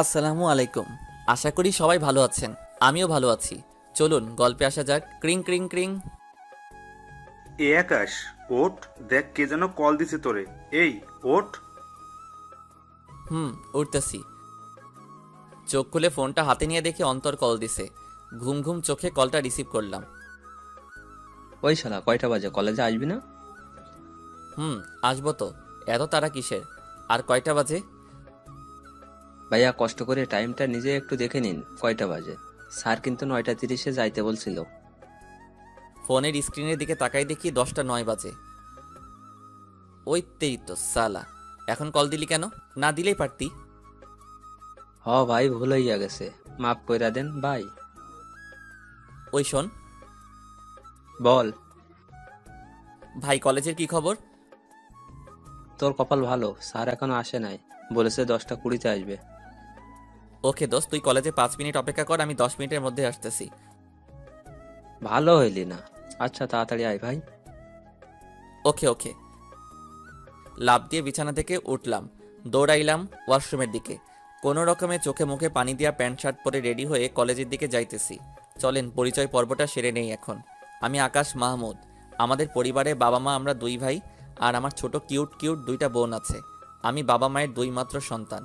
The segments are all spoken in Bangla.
আসসালামু আলাইকুম। আশা করি সবাই ভালো আছেন। আমিও ভালো আছি। চলুন গল্পে আসা যাক। ক্রিং ক্রিং ক্রিং। এ আকাশ, ওঠ। দেখ কে যেন কল দিছে তোরে। এই, ওঠ। হুম, উঠতেছি। চোখ খুলে ফোনটা হাতে নিয়ে দেখি অন্তর কল দিছে। ঘুম ঘুম চোখে কলটা রিসিভ করলাম। ওই শালা কয়টা বাজে, কলেজে আসবি না? হুম, আসবো তো। এত তারা কিসের? আর কয়টা বাজে? ভাইয়া কষ্ট করে টাইমটা নিজে একটু দেখে নিন কয়টা বাজে। স্যার কিন্তু 9:30-এ যাইতে বলছিল। ফোনের স্ক্রিনের দিকে তাকাই দেখি 10টা 9 বাজে। ওই তেই তো সালা। এখন কল দিলি কেন? না দিলেই পারতি। ভাই ভুল হইয়া গেছে, মাফ কইরা দেন ভাই। ওই শোন বল। ভাই, কলেজের কি খবর? তোর কপাল ভালো, স্যার এখনো আসে নাই, বলেছে 10টা 20-তে আসবে। ওকে দোস্ত, তুই কলেজে 5 মিনিট অপেক্ষা কর, আমি 10 মিনিটের মধ্যে আসতেছি। ভালো হইলি না। আচ্ছা তাড়াতাড়ি আয় ভাই। ওকে ওকে। লাফ দিয়ে বিছানা থেকে উঠলাম। দৌড়াইলাম ওয়াশরুমের দিকে। কোনো রকমে চোখে মুখে পানি দিয়া প্যান্ট শার্ট পরে রেডি হয়ে কলেজের দিকে যাইতেছি। চলেন পরিচয় পর্বটা সেরে নেই এখন। আমি আকাশ মাহমুদ। আমাদের পরিবারে বাবা মা, আমরা দুই ভাই। আর আমার ছোট কিউট কিউট দুইটা বোন আছে। আমি বাবা মায়ের দুই মাত্র সন্তান,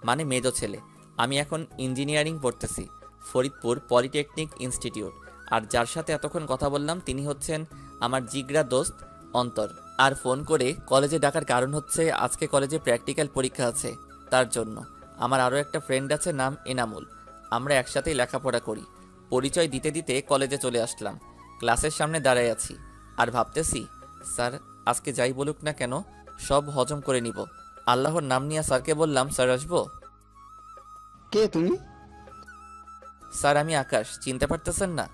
মানে মেজো ছেলে। আমি এখন ইঞ্জিনিয়ারিং পড়তেছি, ফরিদপুর পলিটেকনিক ইনস্টিটিউট। আর যার সাথে এতক্ষণ কথা বললাম তিনি হচ্ছেন আমার জিগরা দোস্ত অন্তর। আর ফোন করে কলেজে ডাকার কারণ হচ্ছে আজকে কলেজে প্র্যাকটিক্যাল পরীক্ষা আছে, তার জন্য। আমার আরও একটা ফ্রেন্ড আছে, নাম এনামুল। আমরা একসাথেই লেখাপড়া করি। পরিচয় দিতে দিতে কলেজে চলে আসলাম। ক্লাসের সামনে দাঁড়ায় আছি আর ভাবতেছি, স্যার আজকে যাই বলুক না কেন সব হজম করে নিব। আল্লাহর নাম নিয়ে স্যারকে বললাম, স্যার আসবো? কে তুমি? স্যার আমি আকাশ, চিনতে পারতেছেন না?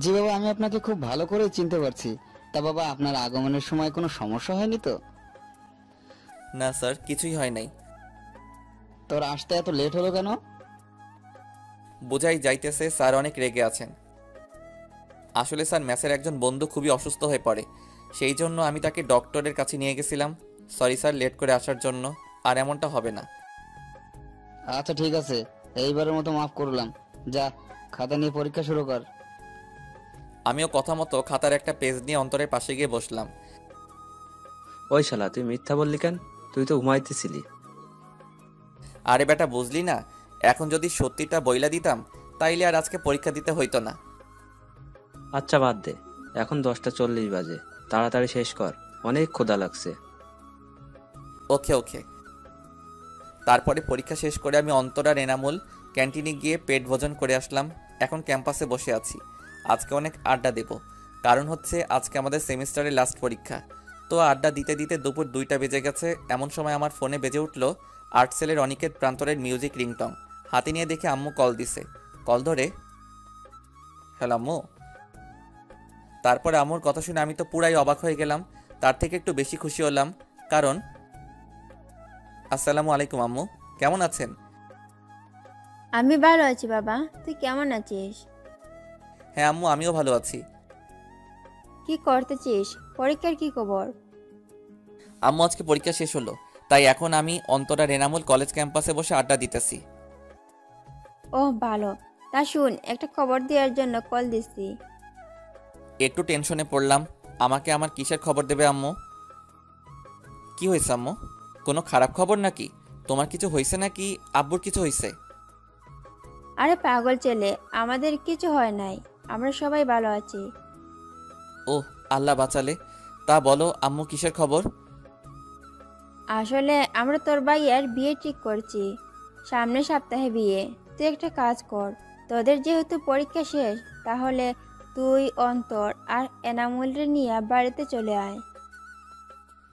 জি বাবা, আমি আপনাকে খুব ভালো করে চিনতে পারছি। তা বাবা, আপনার আগমনের সময় কোনো সমস্যা হয়নি তো? না স্যার, কিছুই হয় নাই। তোর আসতে এত লেট হলো কেন? বোঝাই যাইতেছে স্যার অনেক রেগে আছেন। আসলে স্যার ম্যাসের একজন বন্ধু খুবই অসুস্থ হয়ে পড়ে, সেই জন্য আমি তাকে ডক্টরের কাছে নিয়ে গেছিলাম। সরি স্যার লেট করে আসার জন্য। আর এমনটা হবে না। আচ্ছা ঠিক আছে, এইবারের মতো মাফ করলাম। যা, খাতা নিয়ে পরীক্ষা শুরু কর। আমিও কথা মতো খাতার একটা পেজ নিয়ে অন্তরের পাশে গিয়ে বসলাম। ওই শালা তুই মিথ্যা বললি কেন? তুই তো ঘুমাইতেছিলি। আরে বেটা, বুঝলি না? এখন যদি সত্যিটা বইলা দিতাম তাইলে আর আজকে পরীক্ষা দিতে হইতো না। আচ্ছা বাদ দে, এখন 10টা 40 বাজে, তাড়াতাড়ি শেষ কর, অনেক ক্ষুধা লাগছে। ওকে ওকে। তারপরে পরীক্ষা শেষ করে আমি অন্তর আর এনামুল ক্যান্টিনে গিয়ে পেট ভোজন করে আসলাম। এখন ক্যাম্পাসে বসে আছি। আজকে অনেক আড্ডা দেব, কারণ হচ্ছে আজকে আমাদের সেমিস্টারের লাস্ট পরীক্ষা। তো আড্ডা দিতে দিতে দুপুর 2টা বেজে গেছে। এমন সময় আমার ফোনে বেজে উঠলো আর্টসেলের অনিকেত প্রান্তরের মিউজিক রিংটং। হাতে নিয়ে দেখে আম্মু কল দিছে। কল ধরে, হ্যালো আম্মু। তারপরে আম্মুর কথা শুনে আমি তো পুরাই অবাক হয়ে গেলাম। তার থেকে একটু বেশি খুশি হলাম, কারণ আসসালামু আলাইকুম আম্মু, কেমন আছেন? আমি ভালো আছি বাবা, তুই কেমন আছিস? হ্যাঁ আম্মু, আমিও ভালো আছি। কি করতেছিস? পরীক্ষার কি খবর? আম্মু আজকে পরীক্ষা শেষ হলো, তাই এখন আমি অন্তরা রেনামুল কলেজ ক্যাম্পাসে বসে আড্ডা দিতেছি। ওহ ভালো। তা শুন, একটা খবর দেওয়ার জন্য কল দিছি। একটু টেনশনে পড়লাম। আমাকে আমার কিসের খবর দেবে আম্মু? কি হয়েছে আম্মু? কোনো খারাপ খবর নাকি? তোমার কিছু হয়েছে নাকি আব্বুর কিছু হয়েছে? আরে পাগল ছেলে, আমাদের কিছু হয় নাই, আমরা সবাই ভালো আছি। ওহ, আল্লাহ বাঁচালে। তা বলো আম্মু, কিসের খবর? আসলে আমরা তোর ভাইয়ের বিয়ে ঠিক করছি, সামনের সপ্তাহে বিয়ে। তুই একটা কাজ কর, তোদের যেহেতু পরীক্ষা শেষ, তাহলে তুই অন্তর আর এনামুলরে নিয়ে বাড়িতে চলে আয়।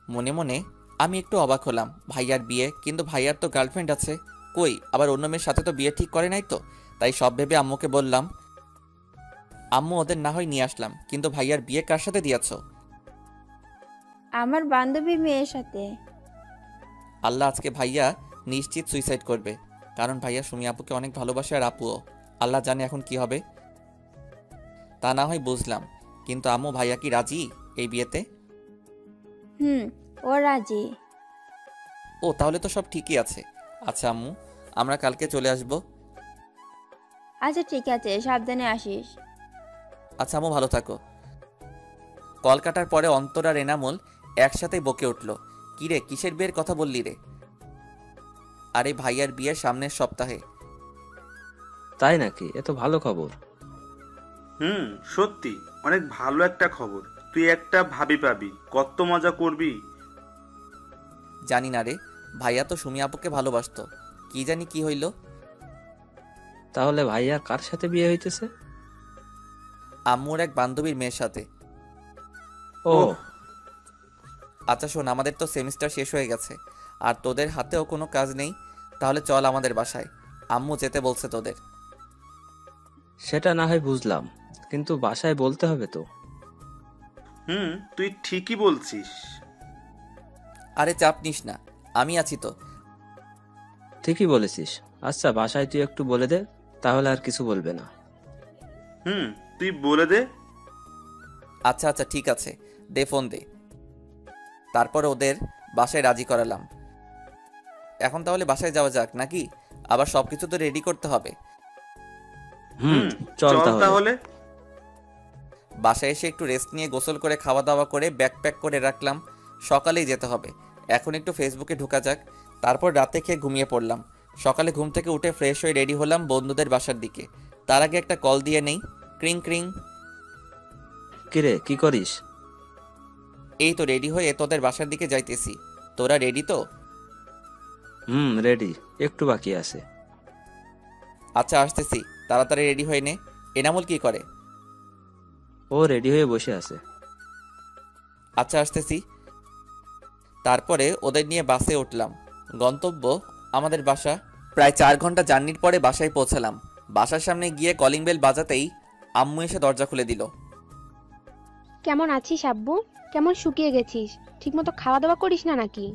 মনে মনে আমি একটু অবাক হলাম। ভাইয়ার বিয়ে, কিন্তু ভাইয়ার তো গার্লফ্রেন্ড আছে। কই, আবার অন্য মেয়ের সাথে তো বিয়ে ঠিক করে নাই তো। তাই সব ভেবে আম্মুকে বললাম, আম্মু ওদের না হয় নিয়ে আসলাম, কিন্তু ভাইয়ার বিয়ে কার সাথে দিয়েছো? আমার বান্ধবীর মেয়ের সাথে। আল্লাহ, আজকে ভাইয়া নিশ্চিত সুইসাইড করবে, কারণ ভাইয়া সুমি আপুকে অনেক ভালোবাসে আর আপুও। আল্লাহ জানে এখন কি হবে। তা না হয় বুঝলাম, কিন্তু আম্মু ভাইয়া কি রাজি এই বিয়েতে? হুম, ও রাজি। ও তাহলে তো সব ঠিকই আছে। আচ্ছা আম্মু, আমরা কালকে চলে আসব। আচ্ছা ঠিক আছে, সাবধানে আসিস। আচ্ছা আম্মু, ভালো থাকো। কল কাটার পরে অন্তর আর এনামুল একসাথেই বকে উঠল, কিরে কিসের বিয়ের কথা বললি রে? আরে ভাইয়ার বিয়ের সামনের সপ্তাহে। তাই নাকি? এ তো ভালো খবর। সত্যি অনেক ভালো একটা খবর। তুই একটা ভাবি পাবি, কত মজা করবি। জানি না রে, ভাইয়া তো সুমি আপুকে ভালোবাসতো, কি জানি কি হইল। তাহলে ভাইয়া কার সাথে বিয়ে হইতেছে? আম্মুর এক বান্ধবীর মেয়ের সাথে। ও, আচ্ছা শোন, আমাদের তো সেমিস্টার শেষ হয়ে গেছে আর তোদের হাতেও কোনো কাজ নেই, তাহলে চল আমাদের বাসায়, আম্মু যেতে বলছে তোদের। সেটা না হয় বুঝলাম, কিন্তু বাসায় বলতে হবে তো। তুই ঠিকই বলছিস। আরে চাপ নিস না, আমি আছি তো। ঠিকই বলেছিস। আচ্ছা বাসায় তুই একটু বলে দে, তাহলে আর কিছু বলবে না। তুই বলে দে। আচ্ছা আচ্ছা ঠিক আছে, দে ফোন দে। তারপর ওদের বাসায় রাজি করালাম। এখন তাহলে বাসায় যাওয়া যাক নাকি? আবার সবকিছু তো রেডি করতে হবে। চল চল তাহলে। তাহলে। বাসায় এসে একটু রেস্ট নিয়ে গোসল করে খাওয়া দাওয়া করে ব্যাগ প্যাক করে রাখলাম, সকালেই যেতে হবে। এখন একটু ফেসবুকে ঢোকা যাক, তারপর রাতে খেয়ে ঘুমিয়ে পড়লাম। সকালে ঘুম থেকে উঠে ফ্রেশ হয়ে রেডি হলাম বন্ধুদের বাসার দিকে। তার আগে একটা কল দিয়ে নেই। ক্রিং ক্রিং। কিরে কি করিস? এই তো রেডি হয়ে তোদের বাসার দিকে যাইতেছি। তোরা রেডি তো? রেডি, একটু বাকি আছে। আচ্ছা আসতেছি, তাড়াতাড়ি রেডি হয়ে নে। এনামুল কি করে? ও রেডি হয়ে বসে আছে। আচ্ছা আসতেছি। তারপরে ওদের নিয়ে বাসে উঠলাম। গন্তব্য আমাদের বাসা। প্রায় 4 ঘন্টা জার্নির পরে বাসায় পৌঁছালাম। বাসার সামনে গিয়ে কলিং বেল বাজাতেই আম্মু এসে দরজা খুলে দিল। কেমন আছিস আব্বু? কেমন শুকিয়ে গেছিস? ঠিকমতো খাওয়া দাওয়া করিস না নাকি?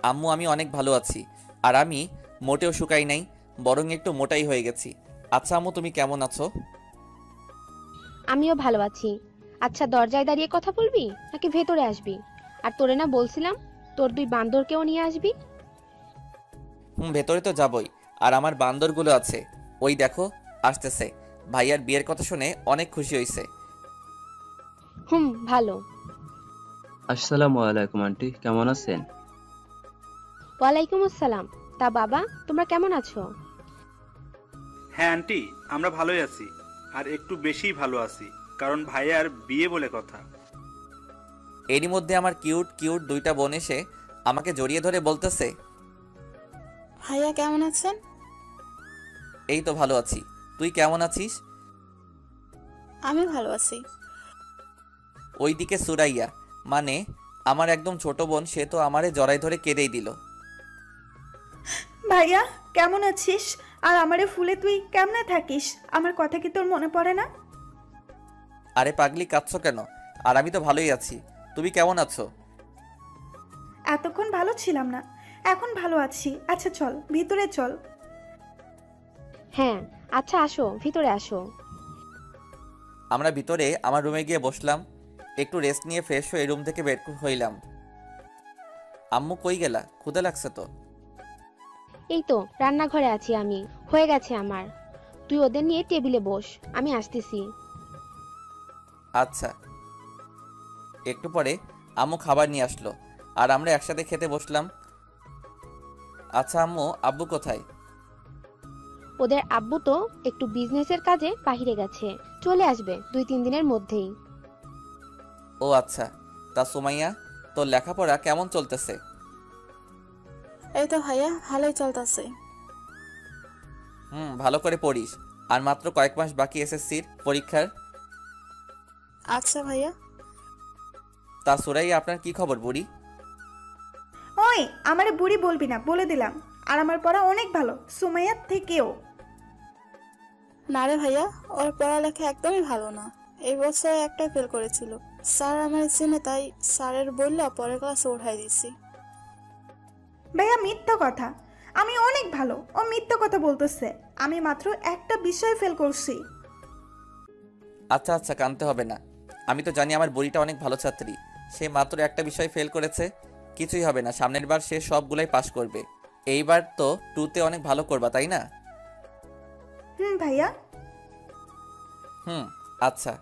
আম্মু আমি অনেক ভালো আছি, আর আমি মোটেও শুকাই নাই, বরং একটু মোটাই হয়ে গেছি। আচ্ছা আম্মু তুমি কেমন আছো? আমিও ভালো আছি। আচ্ছা দরজায় দাঁড়িয়ে কথা বলবি নাকি ভেতরে আসবি? আর তোরে না বলছিলাম তোর 2 বান্দরকেও নিয়ে আসবি? ভেতরে তো যাবই, আর আমার বান্দরগুলো আছে, ওই দেখো আসতেছে। ভাইয়ার বিয়ের কথা শুনে অনেক খুশি হয়েছে। ভালো। আসসালামু আলাইকুম আন্টি, কেমন আছেন? ওয়ালাইকুম আসসালাম। তা বাবা তোমরা কেমন আছো? হ্যাঁ আন্টি, আমরা ভালোই আছি, আর একটু বেশিই ভালো আছি, কারণ ভাইয়ার বিয়ে বলে কথা। এরই মধ্যে আমার কিউট কিউট 2টা বোন এসে আমাকে জড়িয়ে ধরে বলতেছে, ভাইয়া কেমন আছেন? এই তো ভালো আছি, তুই কেমন আছিস? আমি ভালো আছি। ওইদিকে সুরাইয়া, মানে আমার একদম ছোট বোন, সে তো আমারে জড়াই ধরে কেঁদেই দিল। ভাইয়া কেমন আছিস? আর আমারে ফুলে তুই কেমনে থাকিস? আমার কথা কি তোর মনে পড়ে না? আরে পাগলি কাঁদছো কেন? আর আমি তো ভালোই আছি, তুমি কেমন আছো? এতক্ষণ ভালো ছিলাম না, এখন ভালো আছি। আচ্ছা চল ভিতরে চল। হ্যাঁ আচ্ছা আসো, ভিতরে আসো। আমরা ভিতরে আমার রুমে গিয়ে বসলাম, একটু রেস্ট নিয়ে ফ্রেশ হয়ে রুম থেকে বের হইলাম। আম্মু কই গেলা? ক্ষুধা লাগছে তো। এই তো রান্নাঘরে আছি আমি, হয়ে গেছে আমার। তুই ওদের নিয়ে টেবিলে বস, আমি আসতেছি। আচ্ছা। একটু পরে আম্মু খাবার নিয়ে আসলো, আর আমরা একসাথে খেতে বসলাম। আচ্ছা আম্মু, আব্বু কোথায়? ওদের আব্বু তো একটু বিজনেসের কাজে বাইরে গেছে, চলে আসবে 2-3 দিনের মধ্যেই। ও আচ্ছা। তা সুমাইয়া, তোর লেখাপড়া কেমন চলতেছে? এই তো ভাইয়া ভালোই চলতেছে। ভালো করে পড়িস, আর মাত্র কয়েক মাস বাকি এসএসসির পরীক্ষার। আচ্ছা ভাইয়া। তা সুরাইয়া, আপনার কি খবর বুড়ি? ওই আমারে বুড়ি বলবি না, বলে দিলাম। আর আমার পড়া অনেক ভালো, সুমাইয়ার থেকেও। না রে ভাইয়া, ওর পড়ালেখা একদমই ভালো না। এই বছর একটা ফেল করেছিল। স্যার আমার চিনে, তাই স্যারের বললে পরের ক্লাসে উঠাই দিছি। ভাইয়া মিথ্যা কথা, আমি অনেক ভালো। ও মিথ্যা কথা বলতেছে। আমি মাত্র একটা বিষয় ফেল করছি। আচ্ছা আচ্ছা, কানতে হবে না, আমি তো জানি আমার বুড়িটা অনেক ভালো ছাত্রী। সে মাত্র একটা বিষয় ফেল করেছে, কিছুই হবে না, সামনের বার সে সবগুলাই পাশ করবে। এইবার তো 2তে অনেক ভালো করবা, তাই না? হুম ভাইয়া। হুম, আচ্ছা।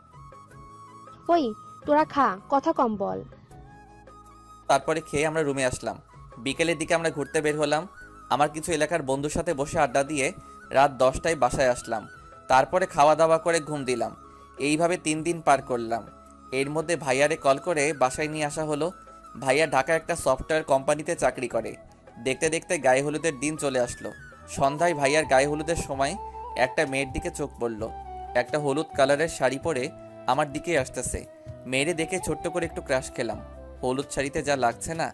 ওই তোরা খা, কথা কম বল। তারপরে খেয়ে আমরা রুমে আসলাম। বিকেলের দিকে আমরা ঘুরতে বের হলাম। আমার কিছু এলাকার বন্ধুর সাথে বসে আড্ডা দিয়ে রাত 10টায় বাসায় আসলাম। তারপরে খাওয়া দাওয়া করে ঘুম দিলাম। এইভাবে 3 দিন পার করলাম। এর মধ্যে ভাইয়ারে কল করে বাসায় নিয়ে আসা হলো। ভাইয়া ঢাকা একটা সফটওয়্যার কোম্পানিতে চাকরি করে। দেখতে দেখতে গায়ে হলুদের দিন চলে আসলো। সন্ধ্যায় ভাইয়ার গায়ে হলুদের সময় একটা মেয়ের দিকে চোখ পড়ল। একটা হলুদ কালারের শাড়ি পরে আমার দিকে আসতেছে। মেয়েরে দেখে ছোট্ট করে একটু ক্রাশ খেলাম। হলুদ শাড়িতে যা লাগছে না,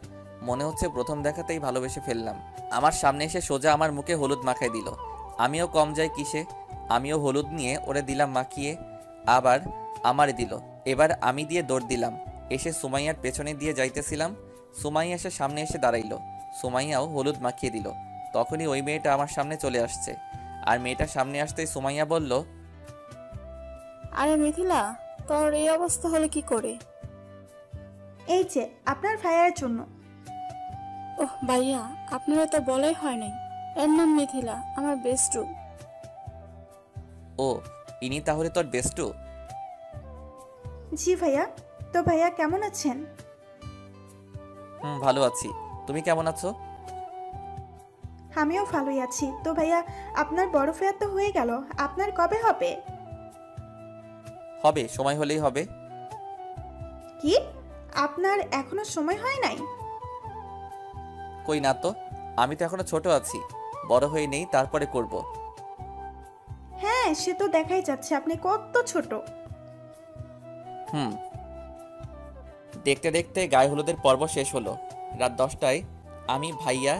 মনে হচ্ছে প্রথম দেখাতেই ভালোবেসে ফেললাম। আমার সামনে এসে সোজা আমার মুখে হলুদ মাখাই দিল। আমিও কম যাই কিসে, আমিও হলুদ নিয়ে ওরে দিলাম মাখিয়ে, আবার আমারে দিল। এবার আমি দিয়ে দৌড় দিলাম। এসে সুমাইয়ার পেছনে দিয়ে যাইতেছিলাম। সুমাইয়া এসে সামনে এসে দাঁড়াইলো। সুমাইয়াও হলুদ মাখিয়ে দিল। তখনই ওই মেয়েটা আমার সামনে চলে আসছে। আর মেয়েটা সামনে আসতেই সুমাইয়া বলল, আরে মিথিলা, তোর এই অবস্থা হলে কি করে? এই যে আপনার ভাইয়ার জন্য। ওহ ভাইয়া, আপনারা তো বলাই হয় নাই। এর নাম মিথিলা, আমার বেস্টু। ও, ইনি তাহলে তোর বেস্টু? জি ভাইয়া। তো ভাইয়া কেমন আছেন? ভালো আছি। তুমি কেমন আছো? আমিও ভালোই আছি। তো ভাইয়া, আপনার বড় ফেয়ার তো হয়ে গেল, আপনার কবে হবে? হবে, সময় হলেই হবে। কি, আপনার এখনো সময় হয় নাই? কই না তো, আমি তো এখনো ছোট আছি, বড় হয়ে নেই, তারপরে করব। হ্যাঁ, সে তো দেখাই যাচ্ছে আপনি কত ছোট। হুম। দেখতে দেখতে গায়ে হলুদের পর্ব শেষ হলো। রাত 10টায় আমি, ভাইয়া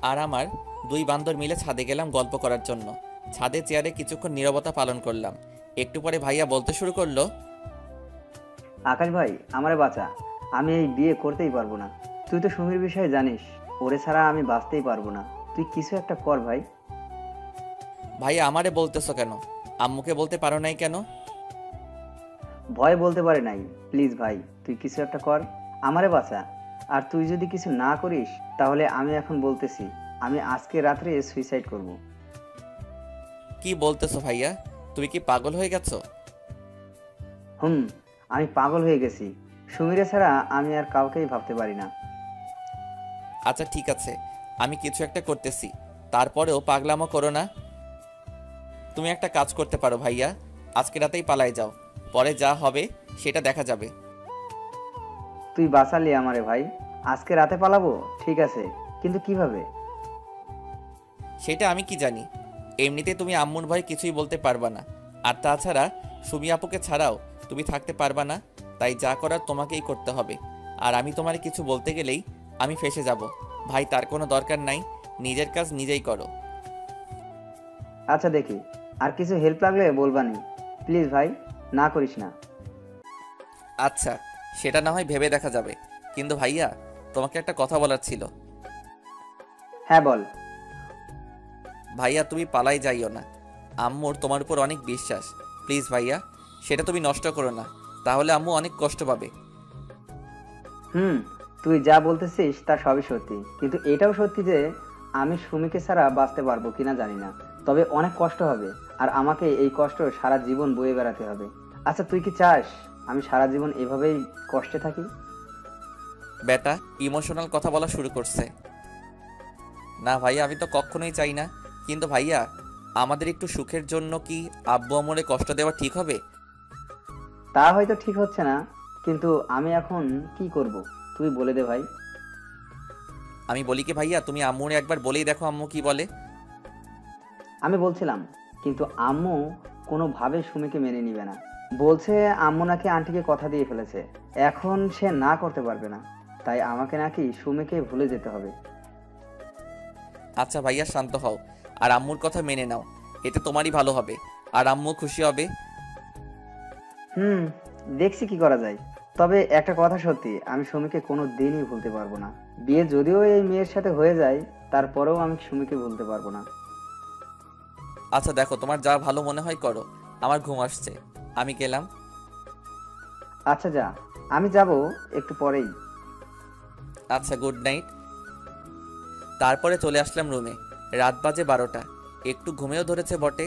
আর আমার 2 বান্দর মিলে ছাদে গেলাম গল্প করার জন্য। ছাদে চেয়ারে কিছুক্ষণ নীরবতা পালন করলাম। একটু পরে ভাইয়া বলতে শুরু করলো, আকাশ ভাই, আমারে বাঁচা। আমি এই বিয়ে করতেই পারবো না। তুই তো সুমির বিষয়ে জানিস, ওরে ছাড়া আমি বাঁচতেই পারবো না। তুই কিছু একটা কর ভাই। ভাইয়া আমারে বলতেছো কেন? আম্মুকে বলতে পারো নাই কেন? ভয় বলতে পারে নাই। প্লিজ ভাই, তুই কিছু একটা কর, আমারে বাঁচা। আর তুই যদি কিছু না করিস, তাহলে আমি এখন বলতেছি, আমি আজকে রাত্রে সুইসাইড করব। কি বলতেছো ভাইয়া? তুমি কি পাগল হয়ে গেছো? আমি পাগল হয়ে গেছি। সুমিরে ছাড়া আমি আর কাউকেই ভাবতে পারি না। আচ্ছা ঠিক আছে, আমি কিছু একটা করতেছি, তারপরেও পাগলামো করো না। তুমি একটা কাজ করতে পারো ভাইয়া, আজকে রাতেই পালাই যাও, পরে যা হবে সেটা দেখা যাবে। তুই বাঁচালি আমারে ভাই। আজকে রাতে পালাবো, ঠিক আছে, কিন্তু কিভাবে? সেটা আমি কি জানি। এমনিতে তুমি আম্মুর ভয় কিছুই বলতে পারবা না। আর তাছাড়া সুমি আপুকে ছাড়াও তুমি থাকতে পারবা না, তাই যা করার তোমাকেই করতে হবে। আর আমি তোমার কিছু বলতে গেলেই আমি ফেঁসে যাব। ভাই, তার কোনো দরকার নাই, নিজের কাজ নিজেই করো। আচ্ছা দেখি, আর কিছু হেল্প লাগলে বলবানি। প্লিজ ভাই, না করিস না। আচ্ছা, সেটা না হয় ভেবে দেখা যাবে, কিন্তু ভাইয়া তোমাকে একটা কথা বলার ছিল। হ্যাঁ বল। ভাইয়া, তুমি পালাই যাইও না। আম্মুর তোমার উপর অনেক বিশ্বাস। প্লিজ ভাইয়া, সেটা তুমি নষ্ট করো না, তাহলে আম্মু অনেক কষ্ট পাবে। তুই যা বলতেছিস তা সবই সত্যি, কিন্তু এটাও সত্যি যে আমি সুমিকে ছাড়া বাঁচতে পারবো কিনা জানি না, তবে অনেক কষ্ট হবে। আর আমাকে এই কষ্ট সারা জীবন বয়ে বেড়াতে হবে। আচ্ছা, তুই কি চাস আমি সারা জীবন এভাবেই কষ্টে থাকি? বেটা ইমোশনাল কথা বলা শুরু করছে। না ভাইয়া, আমি তো কখনোই চাই না, কিন্তু ভাইয়া আমাদের একটু সুখের জন্য কি আব্বু আম্মুরে কষ্ট দেওয়া ঠিক হবে? তা হয়তো ঠিক হচ্ছে না, কিন্তু আমি এখন কি করব তুই বলে দে ভাই। আমি বলি কি ভাইয়া, তুমি আম্মুরে একবার বলেই দেখো আম্মু কি বলে। আমি বলছিলাম, কিন্তু আম্মু কোনোভাবে সুমিকে মেনে নিবে না। বলছে আম্মু নাকি আন্টিকে কথা দিয়ে ফেলেছে, এখন সে না করতে পারবে না, তাই আমাকে নাকি সুমিকে ভুলে যেতে হবে। আচ্ছা ভাইয়া, শান্ত হও আর আম্মুর কথা মেনে নাও, এতে তোমারই ভালো হবে আর আম্মু খুশি হবে। দেখছি কি করা যায়। তবে একটা কথা সত্যি, আমি সুমিকে কোনো দিনই ভুলতে পারবো না। বিয়ে যদিও এই মেয়ের সাথে হয়ে যায়, তারপরেও আমি সুমিকে ভুলতে পারবো না। আচ্ছা দেখো, তোমার যা ভালো মনে হয় করো, আমার ঘুম আসছে, আমি গেলাম। আচ্ছা যা, আমি যাব একটু পরেই। আচ্ছা, গুড নাইট। তারপরে চলে আসলাম রুমে। রাত বাজে 12টা। একটু ঘুমেও ধরেছে বটে,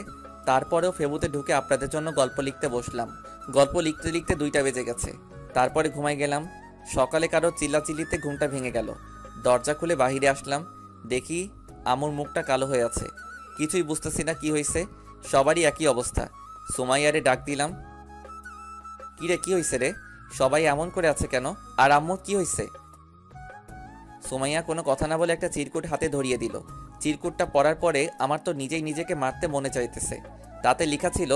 তারপরেও ফেবুতে ঢুকে আপনাদের জন্য গল্প লিখতে বসলাম। গল্প লিখতে লিখতে 2টা বেজে গেছে। তারপরে ঘুমাই গেলাম। সকালে কারো চিল্লাচিল্লিতে ঘুমটা ভেঙে গেল। দরজা খুলে বাহিরে আসলাম, দেখি আমুর মুখটা কালো হয়ে আছে। কিছুই বুঝতেছি না কি হয়েছে, সবারই একই অবস্থা। সুমাইয়ারে ডাক দিলাম, কিরে কি হয়েছে রে, সবাই এমন করে আছে কেন, আর আম্মুর কি হয়েছে? সুমাইয়া কোনো কথা না বলে একটা চিরকুট হাতে ধরিয়ে দিল। চিরকুটটা পড়ার পরে আমার তো নিজেই নিজেকে মারতে মনে চাইতেছে। তাতে লেখা ছিল,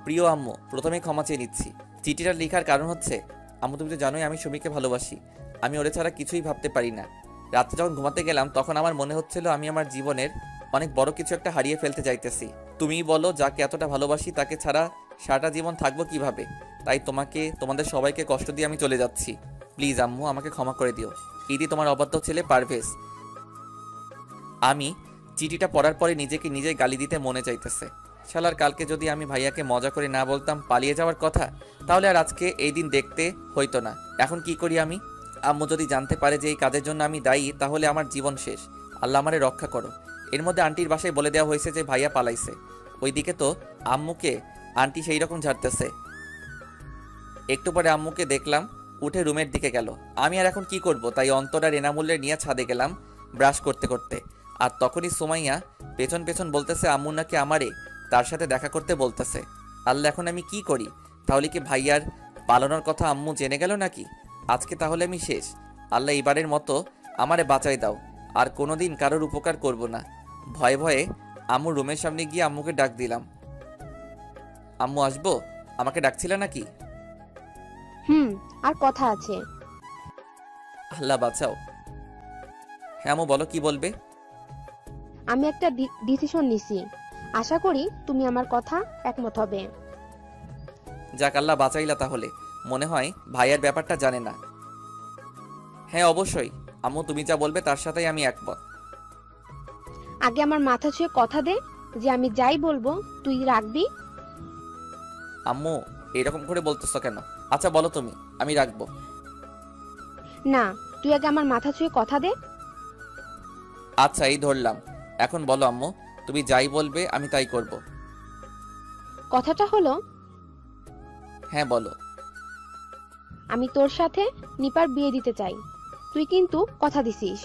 প্রিয় আম্মু, প্রথমে ক্ষমা চেয়ে নিচ্ছি। চিঠিটা লেখার কারণ হচ্ছে, আম্মু তুমি তো জানোই আমি সুমিকে ভালোবাসি। আমি ওরে ছাড়া কিছুই ভাবতে পারি না। রাতে যখন ঘুমাতে গেলাম তখন আমার মনে হচ্ছিল আমি আমার জীবনের অনেক বড় কিছু একটা হারিয়ে ফেলতে যাইতেছি। তুমিই বলো, যাকে এতটা ভালোবাসি তাকে ছাড়া সারাটা জীবন থাকবো কিভাবে? তাই তোমাদের সবাইকে কষ্ট দিয়ে আমি চলে যাচ্ছি। প্লিজ আম্মু, আমাকে ক্ষমা করে দিও। ইদি তোমার অবাধ্য ছেলে পারভেজ। আমি চিঠিটা পড়ার পরে নিজেকে নিজেই গালি দিতে মনে চাইতেছে। শালার, কালকে যদি আমি ভাইয়াকে মজা করে না বলতাম পালিয়ে যাওয়ার কথা, তাহলে আর আজকে এই দিন দেখতে হইতো না। এখন কি করি আমি? আম্মু যদি জানতে পারে যে এই কাজের জন্য আমি দায়ী, তাহলে আমার জীবন শেষ। আল্লাহ আমারে রক্ষা করো। এর মধ্যে আন্টির বাসায় বলে দেওয়া হয়েছে যে ভাইয়া পালাইছে। ওইদিকে তো আম্মুকে আন্টি সেই রকম ঝাড়তেছে। একটু পরে আম্মুকে দেখলাম উঠে রুমের দিকে গেল। আমি আর এখন কি করব, তাই অন্তরা এনামুলের নিয়ে ছাদে গেলাম ব্রাশ করতে করতে। আর তখনই সুমাইয়া পেছন পেছন বলতেছে আম্মু নাকি আমারে তার সাথে দেখা করতে বলতেছে। আল্লাহ, এখন আমি কি করি? তাহলে কি ভাইয়ার পালানোর কথা আম্মু জেনে গেল নাকি? আজকে তাহলে আমি শেষ। আল্লাহ, এবারের মতো আমারে বাঁচাই দাও। আর কোনোদিন কারোর উপকার করব না। ভয়ে ভয়ে আম্মুর রুমের সামনে গিয়ে আম্মুকে ডাক দিলাম, আম্মু আসবো? আমাকে ডাকছিলে নাকি? আর কথা আছে। আল্লাহ বাঁচাও। হ্যাঁ আম্মু বলো, কি বলবে? আমি একটা ডিসিশন নিছি, আশা করি তুমি আমার কথা একমত হবে। যাক, আল্লাহ বাঁচাইলা। তাহলে মনে হয় ভাইয়ের ব্যাপারটা জানে না। হ্যাঁ অবশ্যই আম্মু, তুমি যা বলবে তার সাথেই আমি একমত। আগে আমার মাথা ছুঁয়ে কথা দে যে আমি যাই বলবো তুই রাখবি। আম্মু এরকম করে বলতেছো কেন? আচ্ছা বলো তুমি, আমি রাখবো। না, তুই আগে আমার মাথা ছুঁয়ে কথা দে। আচ্ছা এই ধরলাম। এখন বলো আম্মু, তুমি যাই বলবে আমি তাই করব। কথাটা হলো, হ্যাঁ বলো। আমি তোর সাথে নিপার বিয়ে দিতে চাই। তুই কিন্তু কথা দিছিস।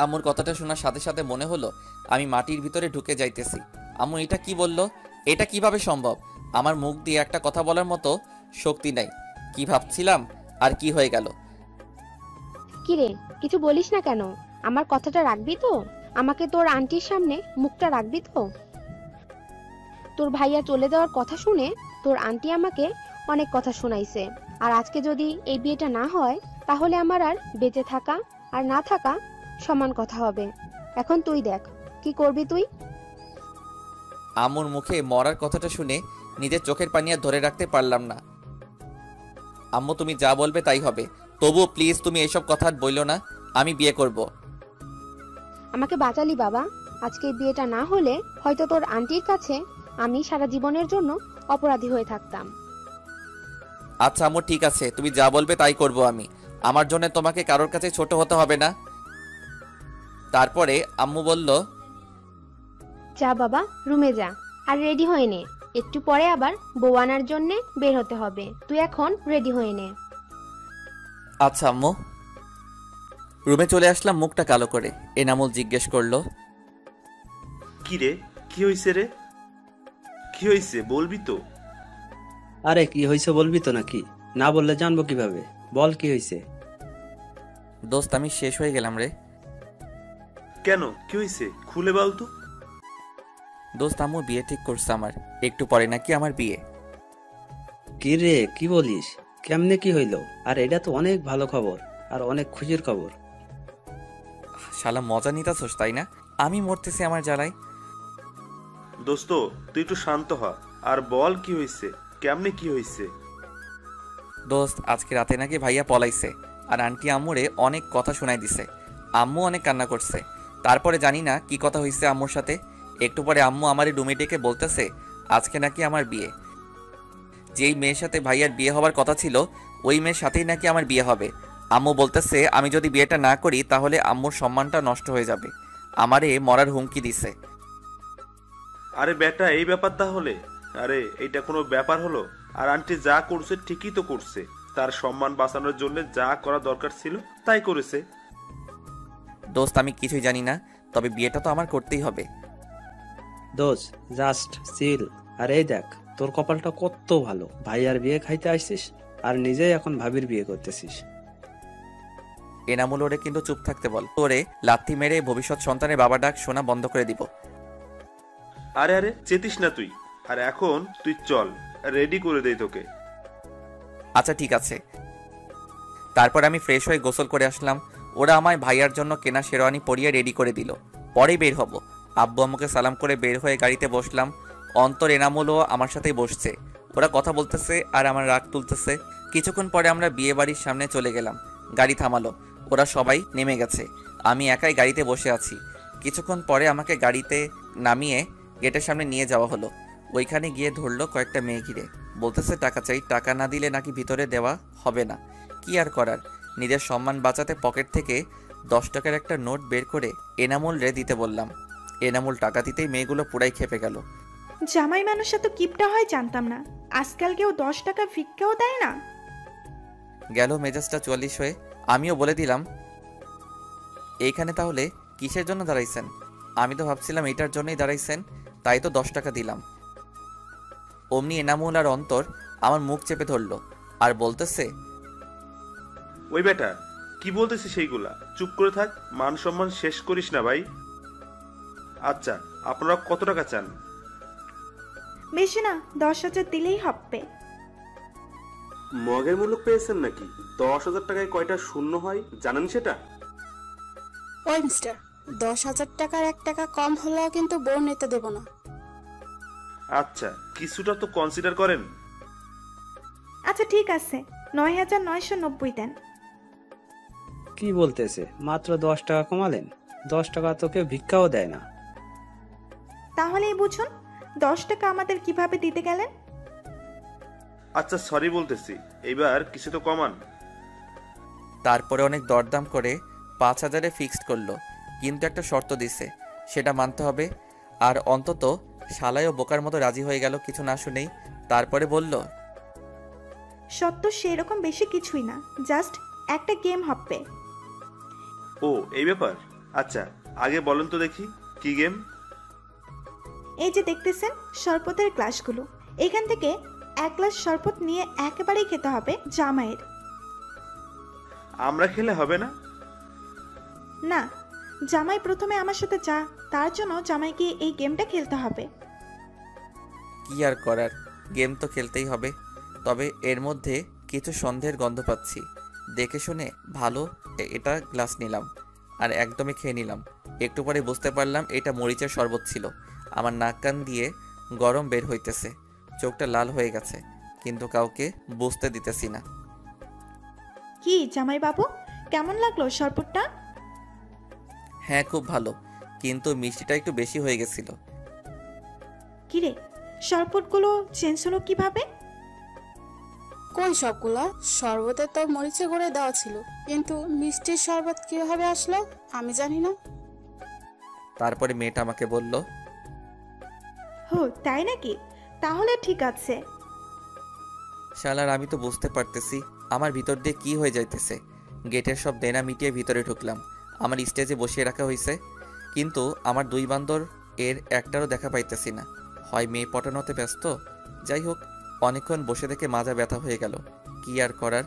আম্মুর কথাটা শোনার সাথে সাথে মনে হলো আমি মাটির ভিতরে ঢুকে যাইতেছি। আম্মু এটা কি বললো? এটা কিভাবে সম্ভব? আমার মুখ দিয়ে একটা কথা বলার মতো শক্তি নাই। কি ভাবছিলাম আর কি হয়ে গেল? কিরে, কিছু বলিস না কেন? আমার কথাটা রাখবি তো? আমাকে তোর আন্টির সামনে মুখটা রাখবি তো? তোর ভাইয়া চলে যাওয়ার কথা শুনে তোর আন্টি আমাকে অনেক কথা শোনাইছে। আর আজকে যদি এই বিয়েটা না হয়, তাহলে আমার আর বেঁচে থাকা আর না থাকা সমান কথা হবে। এখন তুই দেখ কি করবি তুই। আম্মুর মুখে মরার কথাটা শুনে নিজের চোখের পানি আর ধরে রাখতে পারলাম না। আম্মু তুমি যা বলবে তাই হবে, তবুও প্লিজ তুমি এসব কথা বইলো না। আমি বিয়ে করব। আমাকে বাঁচালি বাবা। আজকে এই বিয়েটা না হলে হয়তো তোর আন্টির কাছে আমি সারা জীবনের জন্য অপরাধী হয়ে থাকতাম। আচ্ছা আম্মু ঠিক আছে, তুমি যা বলবে তাই করব আমি। আমার জন্য তোমাকে কারোর কাছে ছোট হতে হবে না। তারপরে আম্মু বলল, যা বাবা, রুমে যা আর রেডি হয়ে নে। একটু পরে আবার বউ আনার জন্য বের হতে হবে। তুই এখন রেডি হয়ে নে। আচ্ছা আম্মু। রুমে চলে আসলাম মুখটা কালো করে। এনামুল জিজ্ঞেস করলো, কি রে, কি হইছে রে? কি হইছে বলবি তো? আরে কি হয়েছে বলবি তো নাকি? না বললে জানবো কিভাবে? বল কি হয়েছে? দোস্ত আমি শেষ হয়ে গেলাম রে। কেন, কি হইছে খুলে বল তো। দোস্ত আম্মু বিয়ে ঠিক করছে আমার, একটু পরে নাকি আমার বিয়ে। কি রে, কি বলিস? কেমনে কি হইলো? আর এটা তো অনেক ভালো খবর আর অনেক খুশির খবর। শালা মজা নিতাছোস তাই না? আমি মরতেছি আমার জ্বালায়। দোস্ত তুই একটু শান্ত হ আর বল কি হইছে, কেমনে কি হইছে। দোস্ত আজকে রাতে নাকি ভাইয়া পলাইছে আর আন্টি আম্মুরে অনেক কথা শোনাই দিছে। আম্মু অনেক কান্না করছে। তারপরে জানি না কি কথা হইছে আম্মুর সাথে। একটু পরে আম্মু আমার রুমে ডেকে বলতেছে আজকে নাকি আমার বিয়ে। যেই মেয়ের সাথে ভাইয়ার বিয়ে হবার কথা ছিল ওই মেয়ের সাথেই নাকি আমার বিয়ে হবে। আম্মু বলতেছে আমি যদি বিয়েটা না করি তাহলে আম্মুর সম্মানটা নষ্ট হয়ে যাবে। আমারে মরার হুমকি দিছে। আরে বেটা, এই ব্যাপার তাহলে? আরে এইটা কোনো ব্যাপার হলো? আর আন্টি যা করছে ঠিকই তো করছে, তার সম্মান বাঁচানোর জন্য যা করা দরকার ছিল তাই করেছে। দোস্ত আমি কিছুই জানি না, তবে বিয়েটা তো আমার করতেই হবে। দোস্ত জাস্ট চিল। আর এই দেখ, তোর কপালটা কত ভালো, ভাইয়ার বিয়ে খাইতে আসছিস আর নিজেই এখন ভাবির বিয়ে করতেছিস। এনামুল ওরে কিন্তু চুপ থাকতে বল, ওরে লাথি মেরে ভবিষ্যৎ সন্তানের বাবা ডাক শোনা বন্ধ করে দিব। আরে আরে চেতিস না তুই। আর এখন তুই চল, রেডি করে দেই তোকে। আচ্ছা ঠিক আছে। তারপর আমি ফ্রেশ হয়ে গোসল করে আসলাম। ওরা আমায় ভাইয়ার জন্য কেনা শেরওয়ানি পরিয়ে রেডি করে দিল। পরেই বের হব। আব্বু আম্মুকে সালাম করে বের হয়ে গাড়িতে বসলাম। অন্তর এনামুলও আমার সাথেই বসছে। ওরা কথা বলতেছে আর আমার রাগ তুলতেছে। কিছুক্ষণ পরে আমরা বিয়ে বাড়ির সামনে চলে গেলাম। গাড়ি থামালো, ওরা সবাই নেমে গেছে। আমি একাই গাড়িতে বসে আছি। কিছুক্ষণ পরে আমাকে গাড়িতে নামিয়ে গেটের সামনে নিয়ে যাওয়া হলো। ওইখানে গিয়ে ধরলো কয়েকটা মেয়ে ঘিরে, বলতেছে টাকা চাই, টাকা না দিলে নাকি ভিতরে দেওয়া হবে না। কি আর করার, নিজের সম্মান বাঁচাতে পকেট থেকে 10 টাকার একটা নোট বের করে এনামুল রে দিতে বললাম। এনামুল টাকা দিতেই মেয়েগুলো পুরাই খেপে গেল। জামাই মানুষ এত কিপটা হয় জানতাম না। আজকাল কেউ 10 টাকা ভিক্ষাও দেয় না। গেল মেজাজটা 44 হয়ে। আমিও বলে দিলাম, এইখানে তাহলে কিসের জন্য দাঁড়াইছেন? আমি তো ভাবছিলাম এইটার জন্যই দাঁড়াইছেন, তাই তো 10 টাকা দিলাম। অমনি এনামুল আর অন্তর আমার মুখ চেপে ধরলো আর বলতেছে, ওই বেটা কি বলতেছিস সেইগুলা? চুপ করে থাক, মান সম্মান শেষ করিস না ভাই। আচ্ছা আপনারা কত টাকা চান? বেশি না, 10,000 দিলেই হবে। মগের মূল্য পেয়েছেন নাকি? 10,000 টাকায় কয়টা শূন্য হয় জানেন সেটা? ওই মিস্টার, 10,000 টাকার 1 টাকা কম হলেও কিন্তু বউ নিতে দেব না। আচ্ছা কিছুটা তো কনসিডার করেন। আচ্ছা ঠিক আছে, 9,990 দেন। কি বলতেছে? মাত্র 10 টাকা কমালেন? 10 টাকা তো কেউ ভিক্ষাও দেয় না। তাহলেই বুঝুন 10 টাকা আমাদের কিভাবে দিতে গেলেন। আচ্ছা সরি বলতেছি, এইবার কিছু তো কমান। তারপরে অনেক দরদাম করে 5,000-এ ফিক্সড করলো, কিন্তু একটা শর্ত দিছে, সেটা মানতে হবে। আর অন্তত শালায়ও বোকার মতো রাজি হয়ে গেল কিছু না শুনেই। তারপরে বলল, সত্য সেরকম বেশি কিছুই না, জাস্ট একটা গেম হবে। ও এই ব্যাপার? আচ্ছা আগে বলেন তো দেখি কি গেম। এই যে দেখতেছেন শরবতের গ্লাসগুলো, এখান থেকে 1 গ্লাস শরবত নিয়ে একেবারেই খেতে হবে জামাইয়ের। আমরা খেলে হবে না? না, জামাই প্রথমে আমার সাথে যা, তার জন্য জামাইকে এই গেমটা খেলতে হবে। কি আর করার, গেম তো খেলতেই হবে। তবে এর মধ্যে কিছু সন্দেহের গন্ধ পাচ্ছি। দেখে শুনে ভালো এটা গ্লাস নিলাম আর একদমই খেয়ে নিলাম। একটু পরে বুঝতে পারলাম এটা মরিচের শরবত ছিল। আমার নাক কান দিয়ে গরম বের হইতেছে, চোখটা লাল হয়ে গেছে, কিন্তু কাউকে বুঝতে দিতেছি না। কি জামাই বাবু, কেমন লাগলো শরবতটা? হ্যাঁ খুব ভালো, কিন্তু মিষ্টিটা একটু বেশি হয়ে গেছিল। কিরে, শরবতগুলো চেঞ্জ হলো কিভাবে? কই সবগুলা? শরবতে তো মরিচে গুঁড়ে দেওয়া ছিল, কিন্তু মিষ্টির শরবত কিভাবে আসলো আমি জানি না। তারপরে মেয়েটা আমাকে বলল, হো তাই নাকি, তাহলে ঠিক আছে। শালার আমি তো বুঝতে পারতেছি আমার ভিতর দিয়ে কি হয়ে যাইতেছে। গেটের সব দেনা মিটিয়ে ভিতরে ঢুকলাম। আমার স্টেজে বসিয়ে রাখা হয়েছে, কিন্তু আমার 2 বান্দর এর একটারও দেখা পাইতেছি না। হয় মেয়ে পটানোতে ব্যস্ত, যাই হোক অনেকক্ষণ বসে থেকে মাজা ব্যথা হয়ে গেল। কি আর করার,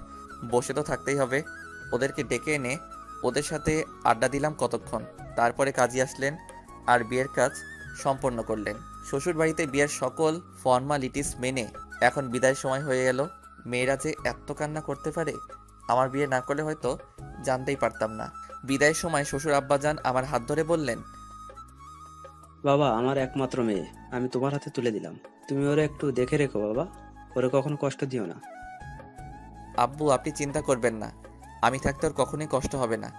বসে তো থাকতেই হবে। ওদেরকে ডেকে এনে ওদের সাথে আড্ডা দিলাম কতক্ষণ। তারপরে কাজী আসলেন আর বিয়ের কাজ সম্পন্ন করলেন। শ্বশুর বাড়িতে বিয়ের সকল ফর্মালিটিস মেনে এখন বিদায় সময় হয়ে গেল। মেয়েরা যে এত কান্না করতে পারে, আমার বিয়ে না করলে হয়তো জানতেই পারতাম না। বিদায়ের সময় শ্বশুর আব্বাজান আমার হাত ধরে বললেন, বাবা, আমার একমাত্র মেয়ে আমি তোমার হাতে তুলে দিলাম, তুমি ওরে একটু দেখে রেখো বাবা, ওরে কখনো কষ্ট দিও না। আব্বু আপনি চিন্তা করবেন না, আমি থাকতে ওর কখনোই কষ্ট হবে না।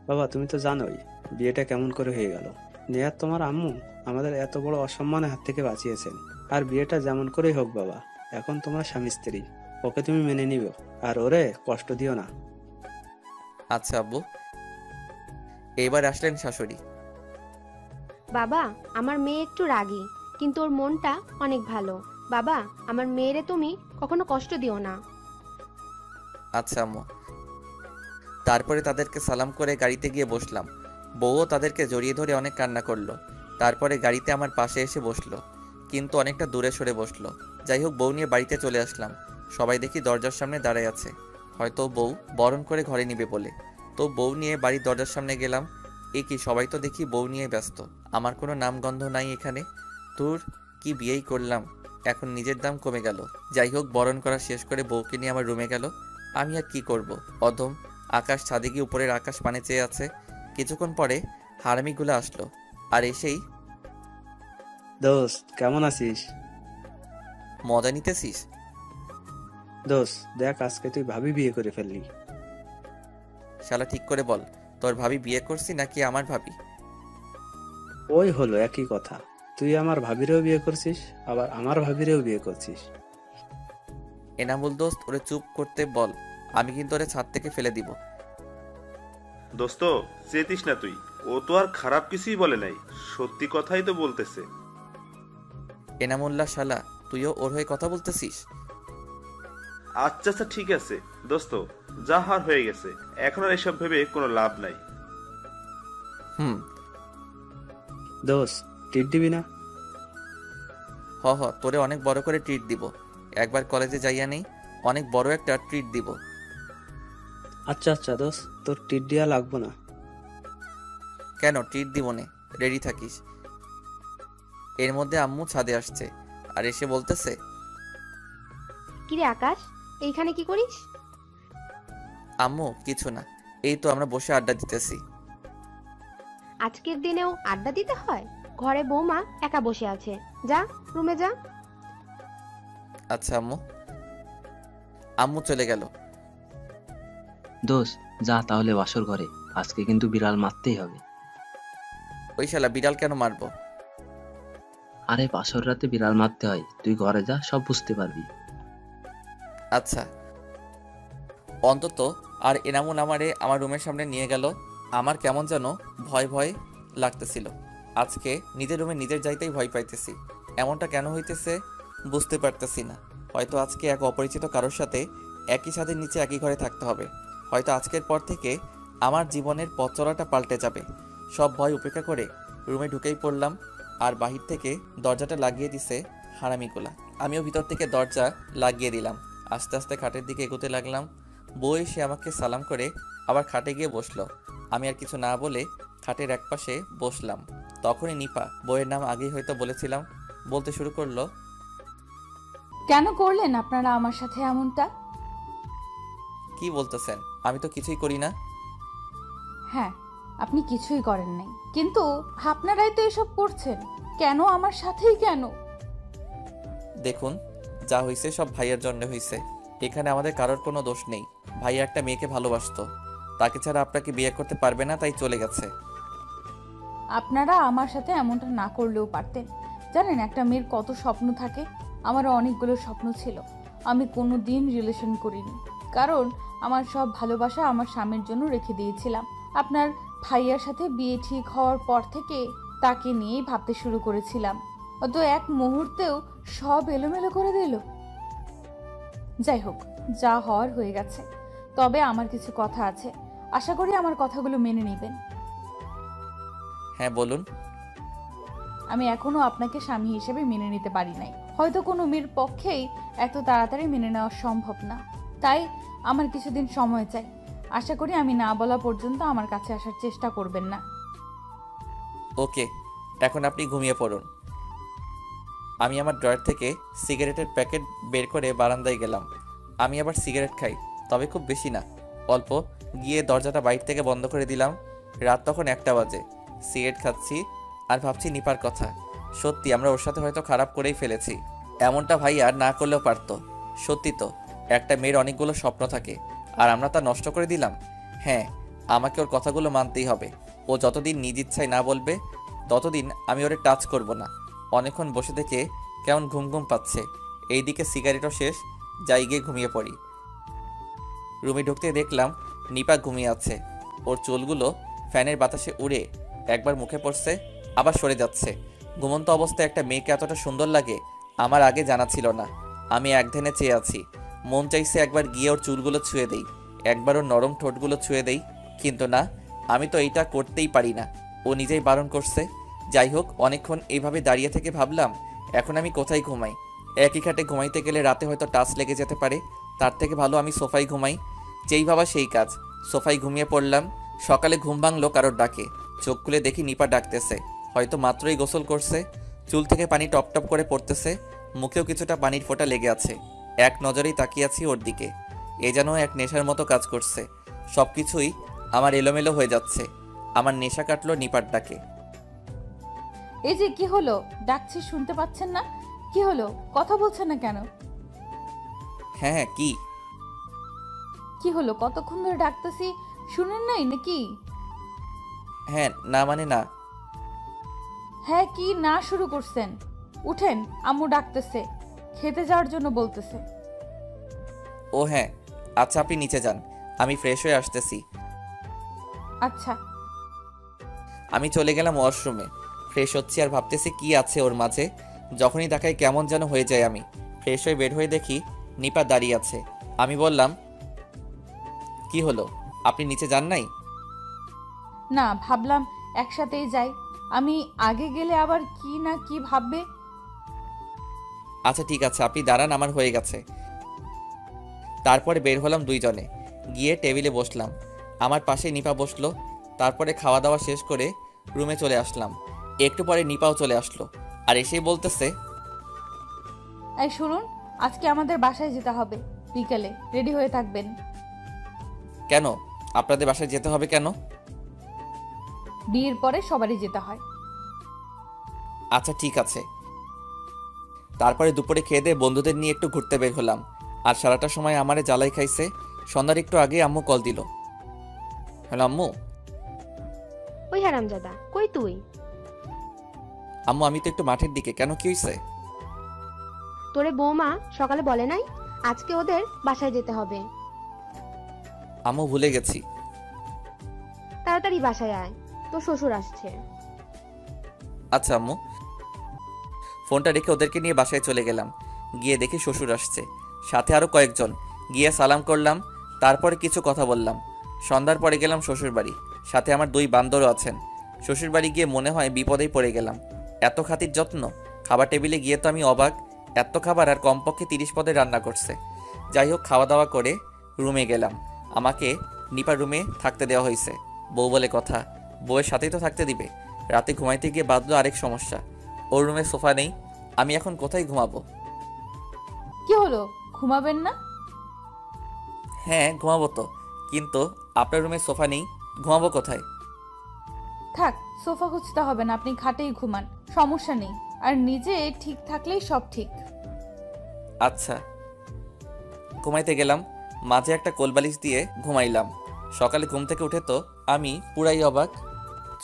বাবা তুমি তো জানোই বিয়েটা কেমন করে হয়ে গেল। নেহাত তোমার আম্মু আমাদের এত বড় অসম্মানের হাত থেকে বাঁচিয়েছেন। আর বিয়েটা যেমন করেই হোক বাবা, এখন তোমরা স্বামী স্ত্রী, ওকে তুমি মেনে নিও আর ওরে কষ্ট দিও না। আচ্ছা আব্বু। এবার আসলেন শাশুড়ি। বাবা, আমার মেয়ে একটু রাগী, কিন্তু ওর মনটা অনেক ভালো। বাবা, আমার মেয়েরে তুমি কখনো কষ্ট দিও না। আচ্ছা আম্মু। তারপরে তাদেরকে সালাম করে গাড়িতে গিয়ে বসলাম। বউও তাদেরকে জড়িয়ে ধরে অনেক কান্না করলো। তারপরে গাড়িতে আমার পাশে এসে বসলো, কিন্তু অনেকটা দূরে সরে বসলো। যাই হোক, বউ নিয়ে বাড়িতে চলে আসলাম। সবাই দেখি দরজার সামনে দাঁড়ায় আছে, হয়তো বউ বরণ করে ঘরে নিবে বলে। তো বউ নিয়ে বাড়ির দরজার সামনে গেলাম। এ কি, সবাই তো দেখি বউ নিয়ে ব্যস্ত, আমার কোনো নামগন্ধ নাই এখানে। তোর কি বিয়েই করলাম, এখন নিজের দাম কমে গেল। যাই হোক, বরণ করা শেষ করে বউকে নিয়ে আমার রুমে গেল। আমি আর কি করব, অধম। আকাশ ছাদে গিয়ে উপরের আকাশ পানে চেয়ে আছে। কিছুক্ষণ পরে হারামিগুলো আসলো, আর এসেই, দোস্ত কেমন আছিস? মজা নিতেছিস? দোস্ত দেখ, আজকে তুই ভাবি বিয়ে করে ফেললি। শালা ঠিক করে বল, তোর ভাবি বিয়ে করছি নাকি আমার ভাবি? ওই হলো একই কথা, তুই আমার ভাবিরেও বিয়ে করছিস, আবার আমার ভাবিরেও বিয়ে করছিস। এনামুল দোস্ত, ওরে চুপ করতে বল, আমি কিন্তু ওরে ছাদ থেকে ফেলে দিব। দোস্ত, চেতিস না তুই, ও তো আর খারাপ কিছুই বলে নাই, সত্যি কথাই তো বলতেছে। এনামুল্লাহ শালা, তুইও ওর হয়ে কথা বলতেছিস? আচ্ছা আচ্ছা ঠিক আছে দোস্ত, যা হার হয়ে গেছে, এখন আর এসব ভেবে কোনো লাভ নাই। হুম। দোস্ত টিট দিবি না? হ হ, তোরে অনেক বড় করে ট্রিট দিব। একবার কলেজে যাইয়া নেই, অনেক বড় একটা ট্রিট দিব। আচ্ছা আচ্ছা দোস্ত, তোর টিট দিয়া লাগবো না। কেন, ট্রিট দিব নে, রেডি থাকিস। এর মধ্যে আম্মু ছাদে আসছে, আর এসে বলতেছে, কিরে আকাশ, এইখানে কি করিস? আম্মু কিছু না, এই তো আমরা বসে আড্ডা দিতেছি। আজকের দিনেও আড্ডা দিতে হয়? ঘরে বৌমা একা বসে আছে, যা রুমে যা। আচ্ছা আম্মু। আম্মু চলে গেল। দোষ, যা তাহলে বাসর ঘরে, আজকে কিন্তু বিড়াল মারতেই হবে। ওই শালা বিড়াল কেন মারবো? আরে বাসর রাতে বিড়াল মারতে হয়, তুই ঘরে যা, সব বুঝতে পারবি। আচ্ছা। অন্তত আর এনামুল আমারে আমার রুমের সামনে নিয়ে গেল। আমার কেমন যেন ভয় ভয় লাগতেছিল। আজকে নিজের রুমে নিজের যাইতেই ভয় পাইতেছি। এমনটা কেন হইতেছে বুঝতে পারতেছি না। হয়তো আজকে এক অপরিচিত কারোর সাথে একই ছাদের নিচে একই ঘরে থাকতে হবে। হয়তো আজকের পর থেকে আমার জীবনের পথ চলাটা পাল্টে যাবে। সব ভয় উপেক্ষা করে রুমে ঢুকেই পড়লাম, আর বাহির থেকে দরজাটা লাগিয়ে দিছে হারামিগুলা। আমিও ভিতর থেকে দরজা লাগিয়ে দিলাম। আস্তে আস্তে খাটের দিকে এগোতে লাগলাম। বউ এসে আমাকে সালাম করে আবার খাটে গিয়ে বসলো। আমি আর কিছু না বলে খাটের একপাশে বসলাম। তখনই নিপা, বউয়ের নাম আগেই হয়তো বলেছিলাম, বলতে শুরু করলো, কেন করলেন আপনারা আমার সাথে এমনটা? কি বলতেছেন? আমি তো কিছুই করি না। হ্যাঁ, আপনি কিছুই করেন নাই, কিন্তু আপনারাই তো এসব করছেন। কেন আমার সাথেই কেন? দেখুন, যা হয়েছে সব ভাইয়ের জন্য হয়েছে। এখানে আমাদের কারোর কোনো দোষ নেই। ভাইয়া একটা মেয়েকে ভালোবাসতো, তাকে ছাড়া আপনাকে বিয়ে করতে পারবে না, তাই চলে গেছে। আপনারা আমার সাথে এমনটা না করলেও পারতেন। জানেন একটা মেয়ের কত স্বপ্ন থাকে? আমারও অনেকগুলো স্বপ্ন ছিল। আমি কোনো দিন রিলেশন করিনি, কারণ আমার সব ভালোবাসা আমার স্বামীর জন্য রেখে দিয়েছিলাম। আপনার ভাইয়ার সাথে বিয়ে ঠিক হওয়ার পর থেকে তাকে নিয়েই ভাবতে শুরু করেছিলাম। অত এক মুহূর্তেও সব এলোমেলো করে দিল। যাই হোক, যা হওয়ার হয়ে গেছে। তবে আমার কিছু কথা আছে, আশা করি আমার কথাগুলো মেনে নেবেন। হ্যাঁ বলুন। আমি এখনো আপনাকে স্বামী হিসেবে মেনে নিতে পারি নাই। হয়তো কোনো মেয়ের পক্ষেই এত তাড়াতাড়ি মেনে নেওয়া সম্ভব না, তাই আমার কিছুদিন সময় চাই। আশা করি আমি না বলা পর্যন্ত আমার কাছে আসার চেষ্টা করবেন না। ওকে, এখন আপনি ঘুমিয়ে পড়ুন। আমি আমার ড্রয়ার থেকে সিগারেটের প্যাকেট বের করে বারান্দায় গেলাম। আমি আবার সিগারেট খাই, তবে খুব বেশি না, অল্প। গিয়ে দরজাটা বাইরে থেকে বন্ধ করে দিলাম। রাত তখন 1টা বাজে। সিগারেট খাচ্ছি আর ভাবছি নিপার কথা। সত্যি আমরা ওর সাথে হয়তো খারাপ করেই ফেলেছি। এমনটা ভাই আর না করলেও পারতো। সত্যি তো, একটা মেয়ের অনেকগুলো স্বপ্ন থাকে, আর আমরা তা নষ্ট করে দিলাম। হ্যাঁ, আমাকে ওর কথাগুলো মানতেই হবে। ও যতদিন নিজ ইচ্ছায় না বলবে, ততদিন আমি ওরে টাচ করব না। অনেকক্ষণ বসে থেকে কেমন ঘুম ঘুম পাচ্ছে। এইদিকে সিগারেটও শেষ, যাই গিয়ে ঘুমিয়ে পড়ি। রুমে ঢুকতে দেখলাম নিপা ঘুমিয়ে আছে। ওর চুলগুলো ফ্যানের বাতাসে উড়ে একবার মুখে পড়ছে, আবার সরে যাচ্ছে। ঘুমন্ত অবস্থায় একটা মেয়েকে এতটা সুন্দর লাগে আমার আগে জানা ছিল না। আমি একধানে চেয়ে আছি। মন চাইছে একবার গিয়ে ওর চুলগুলো ছুঁয়ে দেই, একবার ওর নরম ঠোঁটগুলো ছুঁয়ে দেই, কিন্তু না, আমি তো এইটা করতেই পারি না। ও নিজেই বারণ করছে। যাই হোক, অনেকক্ষণ এইভাবে দাঁড়িয়ে থেকে ভাবলাম এখন আমি কোথায় ঘুমাই। একই খাটে ঘুমাইতে গেলে রাতে হয়তো টাচ লেগে যেতে পারে, তার থেকে ভালো আমি সোফায় ঘুমাই। যেই ভাবা সেই কাজ, সোফায় ঘুমিয়ে পড়লাম। সকালে ঘুম ভাঙলো কারোর ডাকে। চোখ খুলে দেখি নিপা ডাকতেছে। হয়তো মাত্রই গোসল করছে। চুল থেকে পানি টপ টপ করে পড়তেছে, মুখেও কিছুটা পানির ফোঁটা লেগে আছে। এক নজরেই তাকিয়ে আছি ওর দিকে। এ যেন এক নেশার মতো কাজ করছে। সব কিছুই আমার এলোমেলো হয়ে যাচ্ছে। আমার নেশা কাটলো নিপার ডাকে। এই যে কি হলো, ডাকছি শুনতে পাচ্ছেন না? কি হলো, কথা বলছেন না কেন? হ্যাঁ হ্যাঁ, কি কি হলো, কতক্ষণ ধরে ডাকতেছি, শুনেন নাই নাকি? হ্যাঁ না মানে না। হ্যাঁ কি না শুরু করছেন? উঠেন, আম্মু ডাকতেছে, খেতে যাওয়ার জন্য বলতেছে। ও হ্যাঁ, আচ্ছা আপনি নিচে যান, আমি ফ্রেশ হয়ে আসতেছি। আচ্ছা। আমি চলে গেলাম ওয়াশরুমে। ফ্রেশ হচ্ছি আর ভাবতেছি কি আছে ওর মাঝে। যখনই দেখাই কেমন যেন হয়ে যায় আমি। ফ্রেশ হয়ে বের হয়ে দেখি নিপা দাঁড়িয়ে আছে। আমি বললাম, কি হলো, আপনি নিচে যান নাই? না, ভাবলাম একসাথেই যাই। আমি আগে গেলে আবার কি না কি ভাববে। আচ্ছা ঠিক আছে, আপনি দাঁড়ান, আমার হয়ে গেছে। তারপরে বের হলাম দুইজনে, গিয়ে টেবিলে বসলাম। আমার পাশে নিপা বসলো। তারপরে খাওয়া দাওয়া শেষ করে রুমে চলে আসলাম। একটু পরে নিপাও চলে আসলো আর এসেই বলতেছে, এই শুনুন, আজকে আমাদের বাসায় যেতে হবে, বিকেলে রেডি হয়ে থাকবেন। কেন আপনাদের বাসায় যেতে হবে কেন? বিয়ের পরে সবারই যেতে হয়। আচ্ছা ঠিক আছে। তারপরে দুপুরে খেয়ে দিয়ে বন্ধুদের নিয়ে একটু ঘুরতে বের হলাম। আর সারাটা সময় আমারে জ্বালাই খাইছে। সন্ধ্যার একটু আগে আম্মু কল দিল। হ্যালো আম্মু। ওই হারামজাদা, কই তুই? আম্মু আমি তো একটু মাঠের দিকে। কেন, কি হয়েছে? তোরে বৌমা সকালে বলে নাই আজকে ওদের বাসায় যেতে হবে? আম্মু ভুলে গেছি। তাড়াতাড়ি বাসায় আয়, তোর শ্বশুর আসছে। আচ্ছা আম্মু। ফোনটা রেখে ওদেরকে নিয়ে বাসায় চলে গেলাম। গিয়ে দেখি শ্বশুর আসছে, সাথে আরও কয়েকজন। গিয়ে সালাম করলাম, তারপরে কিছু কথা বললাম। সন্ধ্যার পরে গেলাম শ্বশুর বাড়ি, সাথে আমার 2 বান্দরও আছেন। শ্বশুর বাড়ি গিয়ে মনে হয় বিপদেই পড়ে গেলাম। এত খাতির যত্ন। খাবার টেবিলে গিয়ে তো আমি অবাক। এত খাবার আর কমপক্ষে 30 পদে রান্না করছে। যাই হোক, খাওয়া দাওয়া করে রুমে গেলাম। আমাকে নিপার রুমে থাকতে দেওয়া হয়েছে। বউ বলে কথা, বউয়ের সাথেই তো থাকতে দিবে। রাতে ঘুমাইতে গিয়ে বাঁধলো আরেক সমস্যা। ওর রুমে সোফা নেই, আমি এখন কোথায় ঘুমাবো? কি হলো, ঘুমাবেন না? হ্যাঁ ঘুমাবো তো, কিন্তু আপনার রুমে সোফা নেই, ঘুমাবো কোথায়? থাক, সোফা খুঁজতে হবে না, আপনি খাটেই ঘুমান, সমস্যা নেই। আর নিজে ঠিক থাকলেই সব ঠিক। আচ্ছা। ঘুমাইতে গেলাম, মাঝে একটা কোলবালিশ দিয়ে ঘুমাইলাম। সকালে ঘুম থেকে উঠে তো আমি পুরাই অবাক।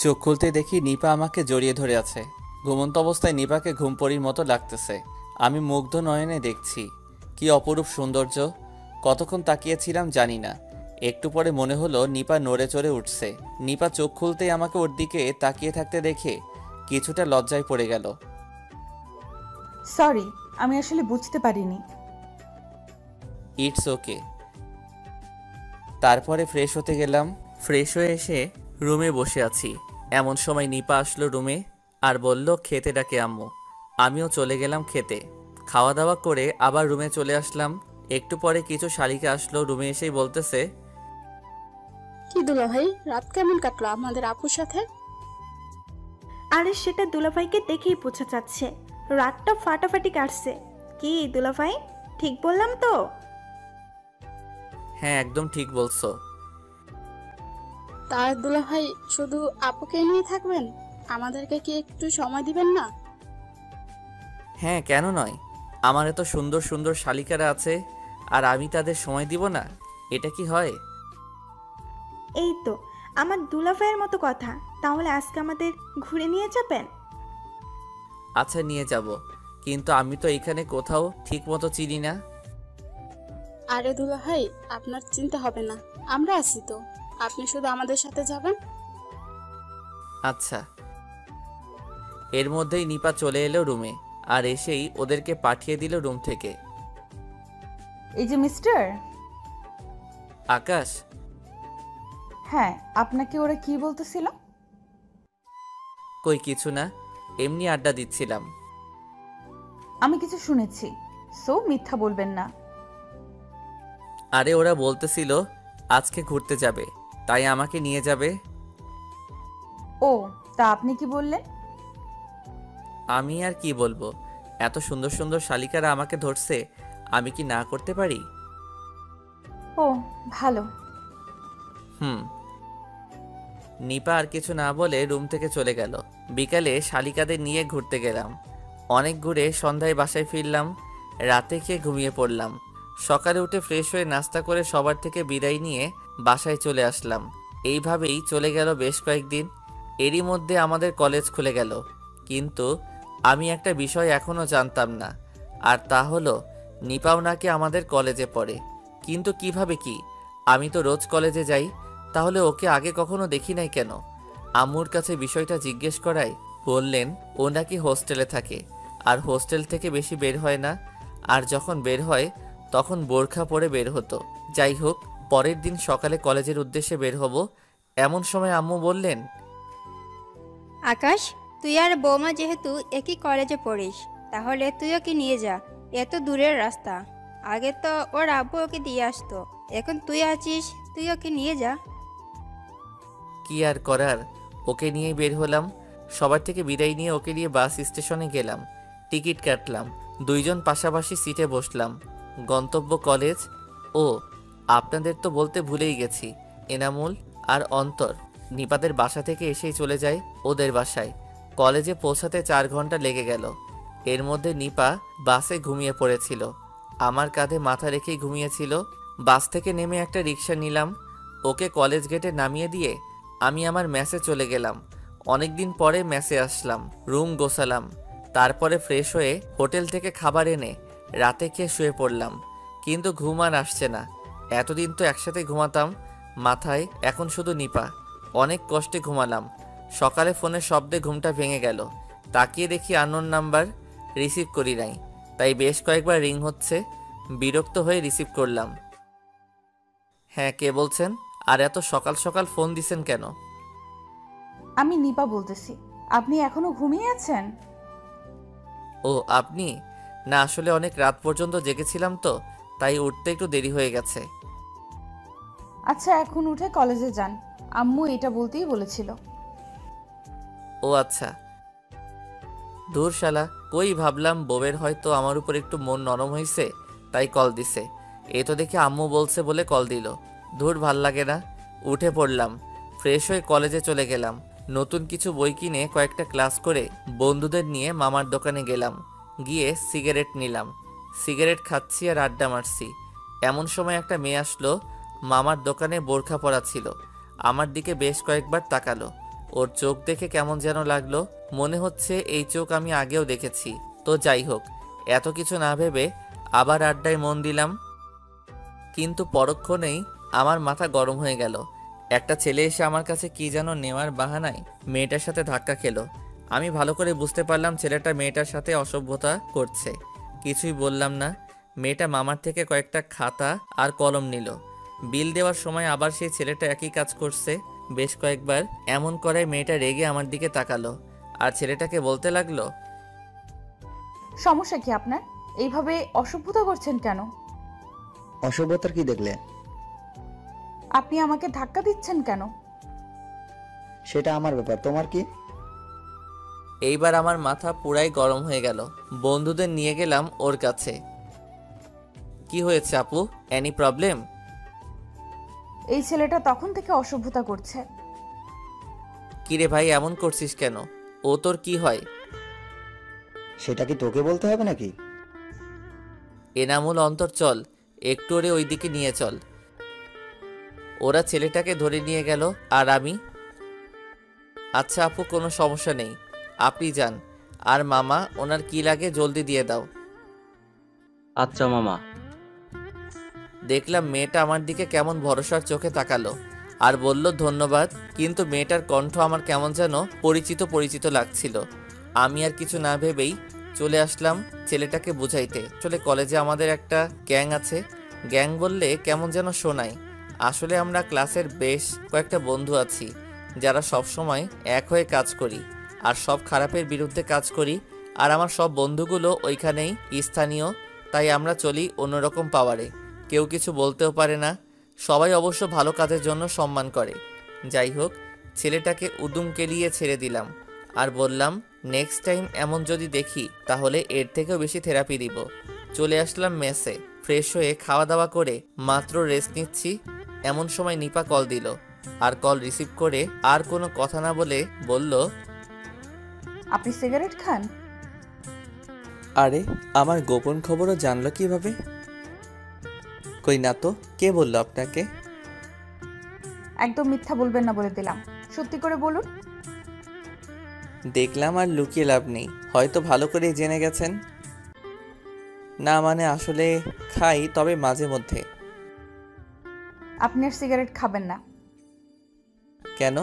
চোখ খুলতে দেখি নিপা আমাকে জড়িয়ে ধরে আছে। ঘুমন্ত অবস্থায় নিপাকে ঘুমপড়ির মতো লাগতেছে। আমি মুগ্ধ নয়নে দেখছি, কি অপরূপ সৌন্দর্য। কতক্ষণ তাকিয়েছিলাম জানি না। একটু পরে মনে হলো নিপা নড়ে চড়ে উঠছে। নিপা চোখ খুলতেই আমাকে ওর দিকে তাকিয়ে থাকতে দেখে কিছুটা লজ্জায় পড়ে গেল। সরি, আমি আসলে বুঝতে পারিনি। It's okay. তারপরে ফ্রেশ হতে গেলাম। ফ্রেশ হয়ে এসে রুমে বসে আছি। এমন সময় নিপা আসলো রুমে আর বলল খেতে ডাকে আম্মু। আমিও চলে গেলাম খেতে। খাওয়া দাওয়া করে আবার রুমে চলে আসলাম। একটু পরে কিছু শালিকা আসলো। রুমে এসেই বলতেছে, কি দুলা ভাই, রাত কেমন কাটলো আমাদের আপুর সাথে? আরে সেটা দুলাভাইকে দেখেই বোঝা যাচ্ছে, রাতটা ফাটাফাটি কাটছে। কি দুলাভাই, ঠিক বললাম তো? হ্যাঁ একদম ঠিক বলছো। তার দুলা ভাই শুধু আপুকে নিয়ে থাকবেন? আমাদেরকে কি একটু সময় দিবেন না? হ্যাঁ কেন নয়, আমার এত সুন্দর সুন্দর শালিকারা আছে আর আমি তাদের সময় দিব না? এটা কি হয়? এই তো আমার দুলাভাইয়ের মতো কথা। তাহলে আজকে আমাদের ঘুরে নিয়ে যাবেন? আচ্ছা নিয়ে যাব, কিন্তু আমি তো এখানে কোথাও ঠিক মতো চিনি না। আরে দুলা ভাই, আপনার চিন্তা হবে না, আমরা আছি তো। আপনি শুধু আমাদের সাথে যাবেন। আচ্ছা। এর মধ্যেই নিপা চলে এলো রুমে, আর এসেই ওদেরকে পাঠিয়ে দিল রুম থেকে। এই যে মিস্টার। আকাশ? হ্যাঁ, আপনাকে ওরা কি বলতেছিল? কই কিছু না, এমনি আড্ডা দিচ্ছিলাম। আমি কিছু শুনেছি, সো মিথ্যা বলবেন না। আরে ওরা বলতেছিল আজকে ঘুরতে যাবে, তাই আমাকে নিয়ে যাবে। ও, তা আপনি কি বললেন? আমি আর কি বলবো, এত সুন্দর সুন্দর শালিকারা আমাকে ধরছে, আমি কি না করতে পারি? ও ভালো। নিপা আর কিছু না বলে রুম থেকে চলে গেল। বিকালে শালিকাদের নিয়ে ঘুরতে গেলাম। অনেক ঘুরে সন্ধ্যায় বাসায় ফিরলাম। রাতে খেয়ে ঘুমিয়ে পড়লাম। সকালে উঠে ফ্রেশ হয়ে নাস্তা করে সবার থেকে বিদায় নিয়ে বাসায় চলে আসলাম। এইভাবেই চলে গেল বেশ কয়েকদিন। এরই মধ্যে আমাদের কলেজ খুলে গেল, কিন্তু আমি একটা বিষয় এখনও জানতাম না, আর তা হলো নিপাও নাকি আমাদের কলেজে পড়ে। কিন্তু কিভাবে কি? আমি তো রোজ কলেজে যাই, তাহলে ওকে আগে কখনো দেখি নাই কেন? আম্মুর কাছে বিষয়টা জিজ্ঞেস করায় বললেন ও নাকি হোস্টেলে থাকে, আর হোস্টেল থেকে বেশি বের হয় না, আর যখন বের হয় তখন বোরখা পরে বের হতো। যাই হোক, পরের দিন সকালে কলেজের উদ্দেশ্যে বের হব, এমন সময় আম্মু বললেন, আকাশ, তুই আর বৌমা যেহেতু একই কলেজে পড়িস, তাহলে তুই ওকে নিয়ে যা। এত দূরের রাস্তা, আগে তো ওর আব্বু ওকে দিয়ে আসতো, এখন তুই আছিস, তুই ওকে নিয়ে যা। কি আর করার, ওকে নিয়েই বের হলাম। সবার থেকে বিদায় নিয়ে ওকে নিয়ে বাস স্টেশনে গেলাম। টিকিট কাটলাম, দুইজন পাশাপাশি সিটে বসলাম। গন্তব্য কলেজ। ও, আপনাদের তো বলতে ভুলেই গেছি, এনামুল আর অন্তর নিপাদের বাসা থেকে এসেই চলে যায় ওদের বাসায়। কলেজে পৌঁছাতে 4 ঘন্টা লেগে গেল। এর মধ্যে নিপা বাসে ঘুমিয়ে পড়েছিল, আমার কাঁধে মাথা রেখেই ঘুমিয়েছিল। বাস থেকে নেমে একটা রিক্সা নিলাম, ওকে কলেজ গেটে নামিয়ে দিয়ে আমি আমার মেসে চলে গেলাম। অনেকদিন পরে মেসে আসলাম, রুম গোছালাম, তারপরে ফ্রেশ হয়ে হোটেল থেকে খাবার এনে রাতে খেয়ে শুয়ে পড়লাম। কিন্তু ঘুম আর আসছে না। এতদিন তো একসাথে ঘুমাতাম, মাথায় এখন শুধু নিপা। অনেক কষ্টে ঘুমালাম। সকালে ফোনের শব্দে ঘুমটা ভেঙে গেল। তাকিয়ে দেখি আননোন নাম্বার, রিসিভ করি নাই, তাই বেশ কয়েকবার রিং হচ্ছে। বিরক্ত হয়ে রিসিভ করলাম। হ্যাঁ, কে বলছেন? আর এত সকাল সকাল ফোন দিছেন কেন? আমি নিপা বলতেছি। আপনি এখনো ঘুমিয়ে আছেন? ও আপনি? না, আসলে অনেক রাত পর্যন্ত জেগেছিলাম তো, তাই উঠতে একটু দেরি হয়ে গেছে। আচ্ছা, এখন উঠে কলেজে যান, আম্মু এটা বলতেই বলেছিল। ও আচ্ছা। ধুর শালা, কই ভাবলাম বউয়ের হয়তো আমার উপর একটু মন নরম হয়েছে, তাই কল দিছে। এ তো দেখে আম্মু বলছে বলে কল দিল। ধুর, ভাল লাগে না। উঠে পড়লাম, ফ্রেশ হয়ে কলেজে চলে গেলাম। নতুন কিছু বই কিনে কয়েকটা ক্লাস করে বন্ধুদের নিয়ে মামার দোকানে গেলাম। গিয়ে সিগারেট নিলাম। সিগারেট খাচ্ছি আর আড্ডা মারছি। এমন সময় একটা মেয়ে আসলো। মামার দোকানে বোরখা পরা ছিল। আমার দিকে বেশ কয়েকবার তাকালো। ওর চোখ দেখে কেমন যেন লাগলো, মনে হচ্ছে এই চোখ আমি আগেও দেখেছি। তো যাই হোক, এত কিছু না ভেবে আবার আড্ডায় মন দিলাম। কিন্তু পরক্ষণেই আমার মাথা গরম হয়ে গেল। একটা ছেলে এসে আমার কাছে কি যেন নেওয়ার বাহানায় মেয়েটার সাথে ধাক্কা খেলো। আমি ভালো করে বুঝতে পারলাম ছেলেটা মেয়েটার সাথে অসভ্যতা করছে। কিছুই বললাম না। মেয়েটা মামার থেকে কয়েকটা খাতা আর কলম নিল। বিল দেওয়ার সময় আবার সেই ছেলেটা একই কাজ করছে বেশ কয়েকবার। এমন করে মেয়েটা রেগে আমার দিকে তাকালো আর ছেলেটাকে বলতে লাগলো, সমস্যা কি আপনার? এইভাবে অসভ্যতা করছেন কেন? অসভ্যতার কি দেখলে? আপনি আমাকে ধাক্কা দিচ্ছেন কেন? সেটা আমার ব্যাপার, তোমার কি? এইবার আমার মাথা পুরাই গরম হয়ে গেল। বন্ধুদের নিয়ে গেলাম ওর কাছে। কি হয়েছে আপু, এনি প্রবলেম? এই ছেলেটা তখন থেকে অসভ্যতা করছে। কিরে ভাই, এমন করছিস কেন? ও তোর কি হয়? সেটা কি তোকে বলতে হবে নাকি? এনামুল, অন্তর, চল একটু ওরে ওইদিকে নিয়ে চল। ওরা ছেলেটাকে ধরে নিয়ে গেল আর আমি, আচ্ছা আপু, কোনো সমস্যা নেই, আপনি যান। আর মামা, ওনার কি লাগে জলদি দিয়ে দাও। আচ্ছা মামা। দেখলাম মেয়েটা আমার দিকে কেমন ভরসার চোখে তাকালো আর বলল ধন্যবাদ, কিন্তু মেয়েটার কণ্ঠ আমার কেমন যেন পরিচিত পরিচিত লাগছিল। আমি আর কিছু না ভেবেই চলে আসলাম ছেলেটাকে বুঝাইতে। আসলে কলেজে আমাদের একটা গ্যাং আছে। গ্যাং বললে কেমন যেন শোনায়। আসলে আমরা ক্লাসের বেশ কয়েকটা বন্ধু আছি যারা সব সময় এক হয়ে কাজ করি আর সব খারাপের বিরুদ্ধে কাজ করি। আর আমার সব বন্ধুগুলো ওইখানেই স্থানীয়, তাই আমরা চলি অন্যরকম পাওয়ারে। কেউ কিছু বলতেও পারে না, সবাই অবশ্য ভালো কাজের জন্য সম্মান করে। যাই হোক, ছেলেটাকে উদুম কেলিয়ে ছেড়ে দিলাম আর বললাম নেক্সট টাইম এমন যদি দেখি তাহলে এর থেকেও বেশি থেরাপি দিব। চলে আসলাম মেসে। ফ্রেশ হয়ে খাওয়া দাওয়া করে মাত্র রেস্ট নিচ্ছি, এমন সময় নিপা কল দিল। আর কল রিসিভ করে আর কোনো কথা না বলে বলল, আপনি সিগারেট খান? আরে আমার গোপন খবরও জানলো কিভাবে? কই না তো, কে বললো আপনাকে? একদম মিথ্যা বলবেন না বলে দিলাম, সত্যি করে বলুন। দেখলাম আর লুকিয়ে লাভ নেই, হয়তো ভালো করে জেনে গেছেন। না মানে আসলে খাই, তবে মাঝে মধ্যে। আপনি আর সিগারেট খাবেন না। কেন?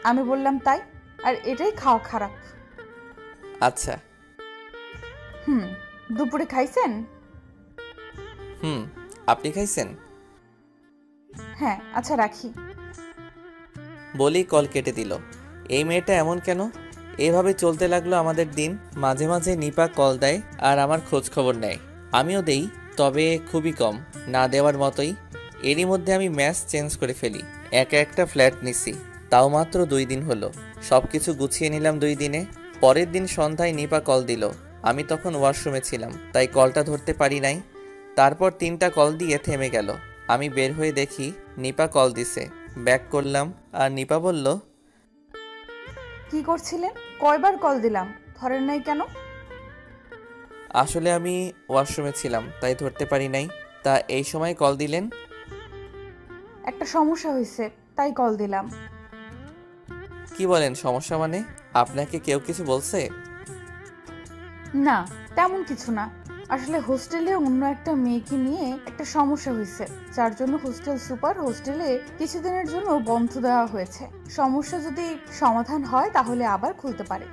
আমি বললাম তাই, আর এটাই খাওয়া খারাপ। আচ্ছা। দুপুরে খাইছেন? আপনি খাইছেন? হ্যাঁ। আচ্ছা রাখি। বলেই কল কেটে দিল। এই মেয়েটা এমন কেন? এভাবে চলতে লাগলো আমাদের দিন। মাঝে মাঝে নিপা কল দেয় আর আমার খোঁজ খবর নেয়, আমিও দেই, তবে খুবই কম, না দেওয়ার মতোই। এরই মধ্যে আমি ম্যাচ চেঞ্জ করে ফেলি। একা একটা ফ্ল্যাট নিছি, তাও মাত্র 2 দিন হলো। সব কিছু গুছিয়ে নিলাম 2 দিনে। পরের দিন সন্ধ্যায় নিপা কল দিল। আমি তখন ওয়াশরুমে ছিলাম, তাই কলটা ধরতে পারি নাই। তারপর 3টা কল দিয়ে থেমে গেল। আমি বের হয়ে দেখি নিপা কল দিছে। ব্যাক করলাম আর নিপা বলল, কি করছিলেন? কয়বার কল দিলাম, ধরেন নাই কেন? আসলে আমি ওয়াশরুমে ছিলাম, তাই ধরতে পারি নাই। তা এই সময় কল দিলেন? একটা সমস্যা হয়েছে, তাই কল দিলাম। কি বলেন সমস্যা মানে? আপনাকে কেউ কিছু বলছে? না, তেমন কিছু না। আসলে হোস্টেলে অন্য একটা মেয়েকে নিয়ে একটা সমস্যা হয়েছে, যার জন্য হোস্টেল সুপার হোস্টেলে কিছুদিনের জন্য বন্ধ দেওয়া হয়েছে। সমস্যা যদি সমাধান হয় তাহলে আবার খুলতে পারে।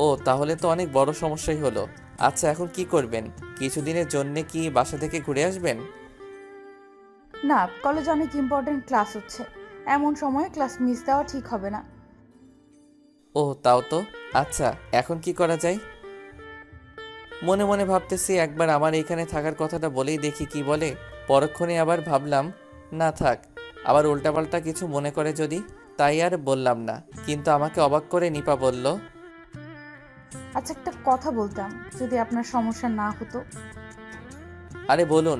ও, তাহলে তো অনেক বড় সমস্যাই হলো। আচ্ছা, এখন কি করবেন? কিছুদিনের জন্য কি বাসা থেকে ঘুরে আসবেন? না, কলেজে অনেক ইম্পর্টেন্ট ক্লাস হচ্ছে, এমন সময়ে ক্লাস মিস দেওয়া ঠিক হবে না। ও তাও তো। আচ্ছা, এখন কি করা যায়? মনে মনে ভাবতেছি একবার আমার এখানে থাকার কথাটা বলেই দেখি কি বলে। পরক্ষণে আবার ভাবলাম না থাক, আবার উল্টাপাল্টা কিছু মনে করে যদি, তাই আর বললাম না। কিন্তু আমাকে অবাক করে নিপা বলল, আচ্ছা একটা কথা বলতাম, যদি আপনার সমস্যা না হতো। আরে বলুন।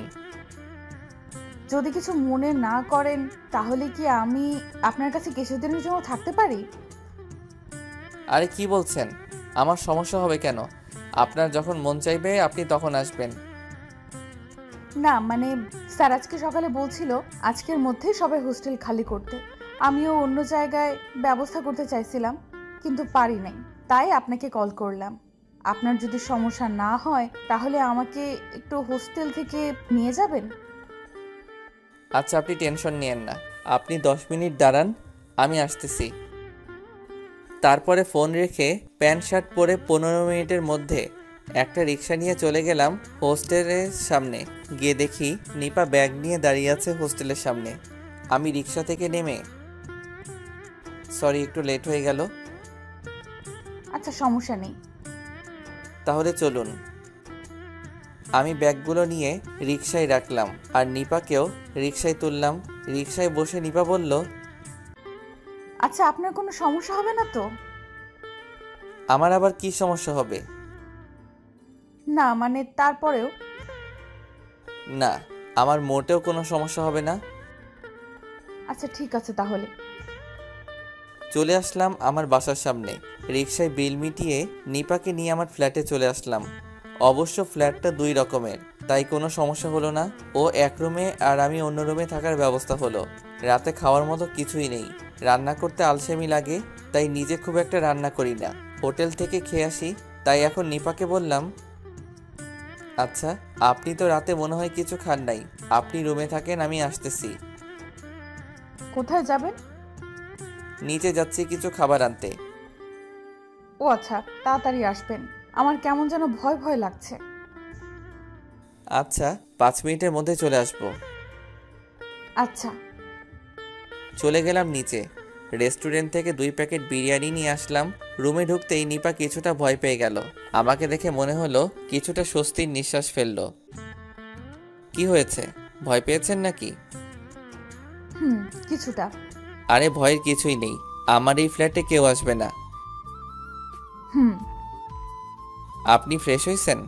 যদি কিছু মনে না করেন তাহলে কি আমি আপনার কাছে কিছুদিনের জন্য থাকতে পারি? আরে কি বলছেন? আমার সমস্যা হবে কেন? আপনার যখন মন চাইবে আপনি তখন আসবেন। না মানে স্যার আজকে সকালে বলছিল আজকের মধ্যেই সবাই হোস্টেল খালি করতে। আমিও অন্য জায়গায় ব্যবস্থা করতে চাইছিলাম, কিন্তু পারি নাই, তাই আপনাকে কল করলাম। আপনার যদি সমস্যা না হয় তাহলে আমাকে একটু হোস্টেল থেকে নিয়ে যাবেন। আচ্ছা, আপনি টেনশন নিয়েন না, আপনি 10 মিনিট দাঁড়ান, আমি আসতেছি। তারপরে ফোন রেখে প্যান্ট শার্ট পরে 15 মিনিটের মধ্যে একটা রিক্সা নিয়ে চলে গেলাম হোস্টেলের সামনে। গিয়ে দেখি নিপা ব্যাগ নিয়ে দাঁড়িয়ে আছে হোস্টেলের সামনে। আমি রিক্সা থেকে নেমে, সরি একটু লেট হয়ে গেল। আচ্ছা সমস্যা নেই, তাহলে চলুন। আমি ব্যাগগুলো নিয়ে রিক্সায় রাখলাম আর নিপাকেও রিক্সায় তুললাম। রিক্সায় বসে নিপা বলল, আচ্ছা আপনার কোনো সমস্যা হবে না তো? আমার আবার কি সমস্যা হবে? না মানে তারপরেও। না, আমার মোটেও কোনো সমস্যা হবে না। আচ্ছা ঠিক আছে তাহলে। চলে আসলাম আমার বাসার সামনে। রিক্সায় বিল মিটিয়ে নিপাকে নিয়ে আমার ফ্ল্যাটে চলে আসলাম। অবশ্য ফ্ল্যাটটা 2 রকমের, তাই কোনো সমস্যা হলো না। ও এক রুমে আর আমি অন্য রুমে থাকার ব্যবস্থা হলো। রাতে খাওয়ার মতো কিছুই নেই, রান্না করতে আলসেমি লাগে, তাই নিজে খুব একটা রান্না করি না, হোটেল থেকে খেয়ে আসি। তাই এখন নিপাকে বললাম, আচ্ছা, আপনি তো রাতে মনে হয় কিছু খান নাই। আপনি রুমে থাকেন, আমি আসতেছি। কোথায় যাবেন? নিচে যাচ্ছি কিছু খাবার আনতে। ও আচ্ছা, তাড়াতাড়ি আসবেন। আমার কেমন যেন ভয় ভয় লাগছে। আচ্ছা, 5 মিনিটের মধ্যে চলে আসবো। আচ্ছা। চলে গেলাম নিচে। রেস্টুরেন্ট থেকে 2 প্যাকেট বিরিয়ানি নিয়ে আসলাম। রুমে ঢুকতেই নিপা কিছুটা ভয় পেয়ে গেল। আমাকে দেখে মনে হলো কিছুটা স্বস্তির নিঃশ্বাস ফেললো। কি হয়েছে, ভয় পেয়েছেন নাকি? কিছুটা। আরে ভয়ের কিছুই নেই, আমার এই ফ্ল্যাটে কেউ আসবে না। হুম আপনি ফ্রেশ হয়েছেন?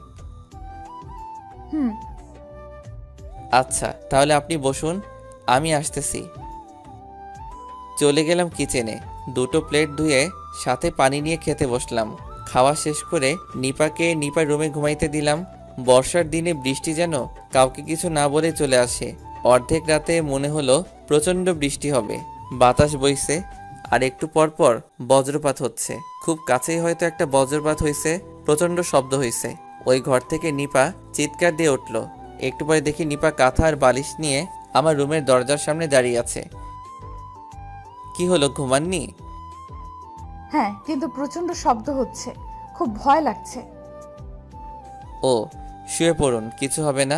হুম আচ্ছা, তাহলে আপনি বসুন, আমি আসতেছি। চলে গেলাম কিচেনে। 2টো প্লেট ধুয়ে সাথে পানি নিয়ে খেতে বসলাম। খাওয়া শেষ করে নিপার রুমে ঘুমাইতে দিলাম। বর্ষার দিনে বৃষ্টি যেন কাউকে কিছু না বলে চলে আসে। অর্ধেক রাতে মনে হলো প্রচণ্ড বৃষ্টি হবে। বাতাস বইছে, আর একটু পর পর বজ্রপাত হচ্ছে। খুব কাছেই হয়তো একটা বজ্রপাত হয়েছে, প্রচণ্ড শব্দ হয়েছে। ওই ঘর থেকে নিপা চিৎকার দিয়ে উঠল। একটু পরে দেখি নিপা কাঁথা আর বালিশ নিয়ে আমার রুমের দরজার সামনে দাঁড়িয়ে আছে। কি হলো, ঘুমাননি? হ্যাঁ, কিন্তু প্রচন্ড শব্দ হচ্ছে, খুব ভয় লাগছে। ও, শুয়ে পড়ুন, কিছু হবে না।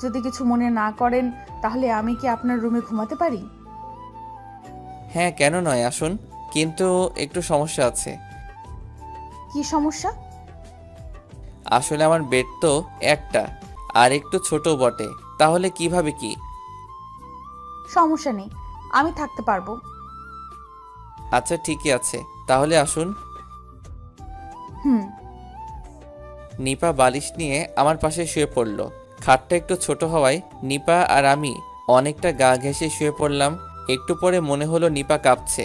যদি কিছু মনে না করেন তাহলে আমি কি আপনার রুমে ঘুমাতে পারি? হ্যাঁ, কেন নয়, আসুন। কিন্তু একটু সমস্যা আছে। কি সমস্যা? আসলে আমার বেড তো একটা, আর একটু ছোট বটে। তাহলে কিভাবে কি? সমস্যা নেই, আমি থাকতে পারবো। আচ্ছা, ঠিকই আছে, তাহলে আসুন। নিপা বালিশ নিয়ে আমার পাশে শুয়ে পড়ল। খাটটা একটু ছোট হওয়ায় নিপা আর আমি অনেকটা গা ঘেঁষে শুয়ে পড়লাম। একটু পরে মনে হলো নিপা কাঁপছে।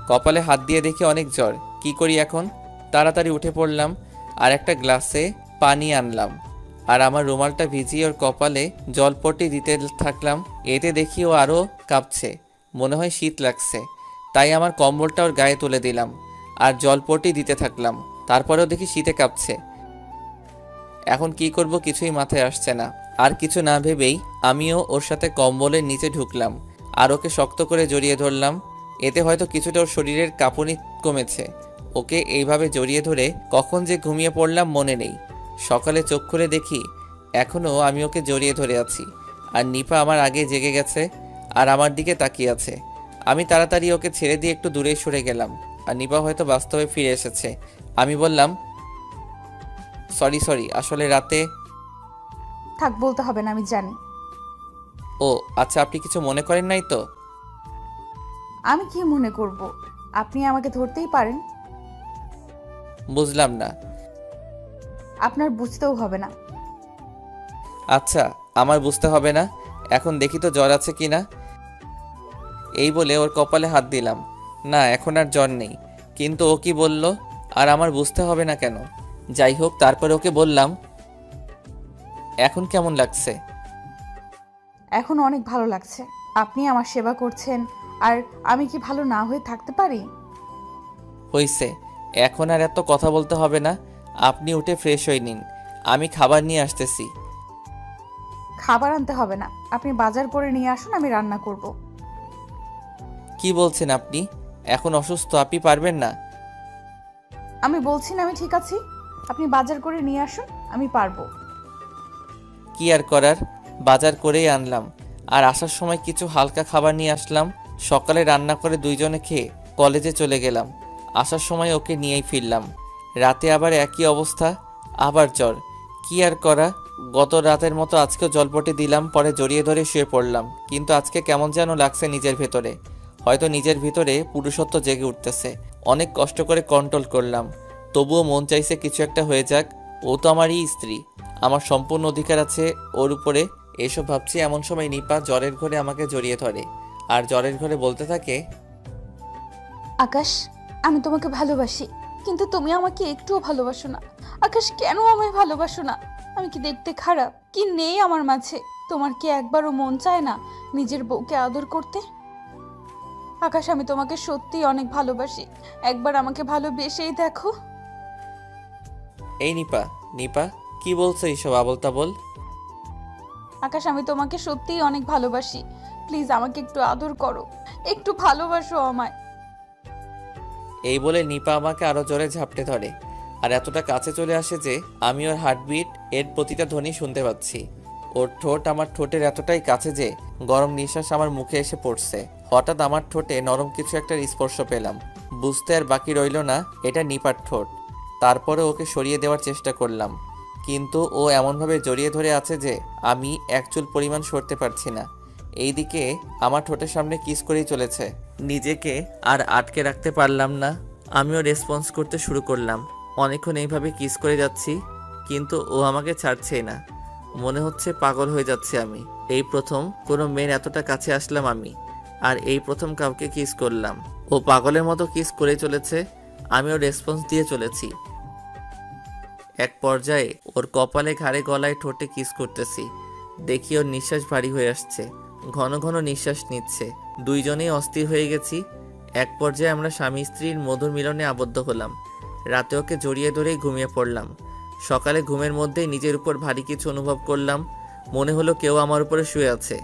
কপালে হাত দিয়ে দেখি অনেক জ্বর। কি করি এখন? তাড়াতাড়ি উঠে পড়লাম আর একটা গ্লাসে পানি আনলাম, আর আমার রুমালটা ভিজিয়ে ওর কপালে জলপট্টি দিতে থাকলাম। এতে দেখি ও আরও কাঁপছে, মনে হয় শীত লাগছে। তাই আমার কম্বলটা ওর গায়ে তুলে দিলাম আর জলপট্টি দিতে থাকলাম। তারপরেও দেখি শীতে কাঁপছে। এখন কি করব কিছুই মাথায় আসছে না। আর কিছু না ভেবেই আমিও ওর সাথে কম্বলের নিচে ঢুকলাম আর ওকে শক্ত করে জড়িয়ে ধরলাম। এতে হয়তো কিছুটা ওর শরীরের কাঁপুনি কমেছে। ওকে এইভাবে জড়িয়ে ধরে কখন যে ঘুমিয়ে পড়লাম মনে নেই। সকালে চোখ খুলে দেখি এখনও আমি ওকে জড়িয়ে ধরে আছি, আর নিপা আমার আগে জেগে গেছে আর আমার দিকে তাকিয়ে আছে। আমি তাড়াতাড়ি ওকে ছেড়ে দিয়ে একটু দূরে সরে গেলাম, আর নিপা হয়তো বাস্তবে ফিরে এসেছে। আমি বললাম, সরি, আসলে রাতে। থাক, বলতে হবে না, আমি জানি। ও আচ্ছা, আপনি কিছু মনে করেন নাই তো? আমি কি মনে করব? আপনি আমাকে ধরতেই পারেন। বুঝলাম না। আপনার বুঝতেও হবে না। আচ্ছা, আমার বুঝতে হবে না। এখন দেখি তো জ্বর আছে কিনা। এই বলে ওর কপালে হাত দিলাম। না, এখন আর জ্বর নেই। কিন্তু ও কি বলল, আর আমার বুঝতে হবে না কেন? যাই হোক, তারপর ওকে বললাম, এখন কেমন লাগছে? এখন অনেক ভালো লাগছে। আপনি আমার সেবা করছেন, আর আমি কি ভালো না হয়ে থাকতে পারি? হইছে, এখন আর এত কথা বলতে হবে না। আপনি উঠে ফ্রেশ হয়ে নিন, আমি খাবার নিয়ে আসতেছি। খাবার আনতে হবে না, আপনি বাজার করে নিয়ে আসুন, আমি রান্না করব। কি বলছেন আপনি? এখন অসুস্থ, আপনি পারবেন না। আমি বলছি না আমি ঠিক আছি। আপনি বাজার করে নিয়ে আসুন, আমি পারবো। কি আর করার, বাজার করেই আনলাম। আর আসার সময় কিছু হালকা খাবার নিয়ে আসলাম। সকালে রান্না করে দুইজনে খেয়ে কলেজে চলে গেলাম। আসার সময় ওকে নিয়েই ফিরলাম। রাতে আবার একই অবস্থা, আবার জ্বর। কি আর করা, গত রাতের মতো আজকেও জলপটে দিলাম, পরে জড়িয়ে ধরে শুয়ে পড়লাম। কিন্তু আজকে কেমন যেন লাগছে নিজের ভেতরে। হয়তো নিজের ভিতরে পুরুষত্ব জেগে উঠতেছে। অনেক কষ্ট করে কন্ট্রোল করলাম, তবুও মন চাইছে কিছু একটা হয়ে যাক। ও তো আমারই স্ত্রী, আমার সম্পূর্ণ অধিকার আছে ওর উপরে। এসব ভাবছি এমন সময় নিপা জ্বরের ঘরে আমাকে জড়িয়ে ধরে আর জ্বরের ঘরে বলতে থাকে, আকাশ, আমি তোমাকে ভালোবাসি, কিন্তু তুমি আমাকে একটুও ভালোবাসো না। আকাশ, কেন আমায় ভালোবাসো না? আমি কি দেখতে খারাপ? কি নেই আমার মাঝে? তোমার কি একবারও মন চায় না নিজের বউকে আদর করতে? আকাশ, আমি তোমাকে সত্যিই অনেক ভালোবাসি, একবার আমাকে ভালোবেসেই দেখো। এই নিপা, কি বলছো এইসব আবল তাবল? আকাশ, আমি তোমাকে সত্যিই অনেক ভালোবাসি। প্লিজ আমাকে একটু আদর করো, একটু ভালোবাসো আমায়। এই বলে নিপা আমাকে আরো জোরে ঝাপটে ধরে আর এতটা কাছে চলে আসে যে আমি ওর হার্টবিট এর প্রতিটা ধ্বনি শুনতে পাচ্ছি। ওর ঠোঁট আমার ঠোঁটের এতটাই কাছে যে গরম নিঃশ্বাস আমার মুখে এসে পড়ছে। হঠাৎ আমার ঠোঁটে নরম কিছু একটা স্পর্শ পেলাম। বুঝতে আর বাকি রইল না এটা নিপার ঠোঁট। তারপরে ওকে সরিয়ে দেওয়ার চেষ্টা করলাম, কিন্তু ও এমনভাবে জড়িয়ে ধরে আছে যে আমি এক চুল পরিমাণ সরতে পারছি না। এইদিকে আমার ঠোঁটের সামনে কিস করেই চলেছে। নিজেকে আর আটকে রাখতে পারলাম না, আমিও রেসপন্স করতে শুরু করলাম। অনেকক্ষণ এইভাবে কিস করে যাচ্ছি, কিন্তু ও আমাকে ছাড়ছেই না। মনে হচ্ছে পাগল হয়ে যাচ্ছে আমি। এই প্রথম কোনো মেয়ের এতটা কাছে আসলাম আমি, আর এই প্রথম কাউকে কিস করলাম। ও পাগলের মতো কিস করে চলেছে, আমিও রেসপন্স দিয়ে চলেছি। এক পর্যায়ে ওর কপালে, ঘাড়ে, গলায়, ঠোঁটে কিস করতেছি। দেখি ওর নিঃশ্বাস ভারী হয়ে আসছে, ঘন ঘন নিঃশ্বাস নিচ্ছে। দুইজনেই অস্থির হয়ে গেছি। এক পর্যায়ে আমরা স্বামী স্ত্রীর মধুর মিলনে আবদ্ধ হলাম। রাতে ওকে জড়িয়ে ধরেই ঘুমিয়ে পড়লাম। সকালে ঘুমের মধ্যেই নিজের উপর ভারী কিছু অনুভব করলাম। মনে হলো কেউ আমার উপরে শুয়ে আছে।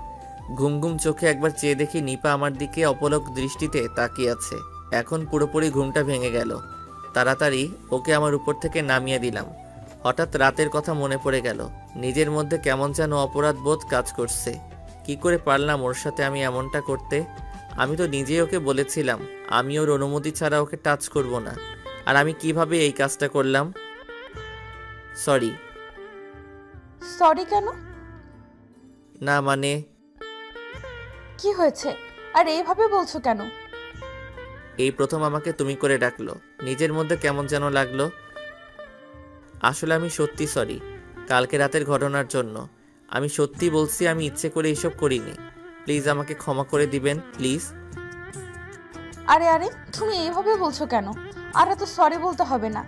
ঘুম ঘুম চোখে একবার চেয়ে দেখি নিপা আমার দিকে অপলক দৃষ্টিতে তাকিয়ে আছে। এখন পুরোপুরি ঘুমটা ভেঙে গেল। তাড়াতাড়ি ওকে আমার উপর থেকে নামিয়ে দিলাম। হঠাৎ রাতের কথা মনে পড়ে গেল। নিজের মধ্যে কেমন যেন অপরাধ বোধ কাজ করছে। কি করে পারলাম ওর সাথে আমি এমনটা করতে? আমি তো নিজেই ওকে বলেছিলাম আমি ওর অনুমতি ছাড়া ওকে টাচ করব না। আর আমি কিভাবে এই কাজটা করলাম? সরি। সরি কেন? না মানে কি হয়েছে? আর এইভাবে বলছো কেন? এই প্রথম আমাকে তুমি করে ডাকলো, নিজের মধ্যে কেমন যেন লাগলো। আসলে আমি সত্যি সরি কালকে রাতের ঘটনার জন্য। আমি সত্যি বলছি, আমি ইচ্ছে করে এইসব করিনি। প্লিজ আমাকে ক্ষমা করে দিবেন, প্লিজ। আরে আরে, তুমি এইভাবে বলছো কেন? আর এত সরি বলতে হবে না।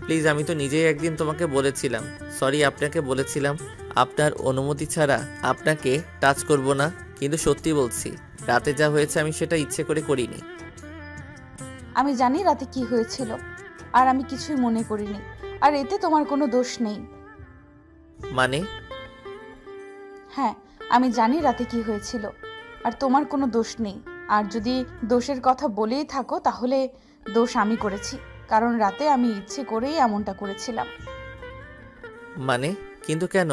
প্লিজ, আমি তো নিজেই একদিন তোমাকে বলেছিলাম, সরি আপনাকে বলেছিলাম আপনার অনুমতি ছাড়া আপনাকে টাচ করব না। কিন্তু সত্যি বলছি, রাতে যা হয়েছে আমি সেটা ইচ্ছে করে করিনি। আমি জানি রাতে কি হয়েছিল, আর আমি কিছুই মনে করিনি। আর এতে তোমার কোনো দোষ নেই। মানে? হ্যাঁ, আমি জানি রাতে কি হয়েছিল, আর তোমার কোনো দোষ নেই। আর যদি দোষের কথা বলেই থাকো তাহলে দোষ আমি করেছি, কারণ রাতে আমি ইচ্ছে করেই এমনটা করেছিলাম। মানে? কিন্তু কেন?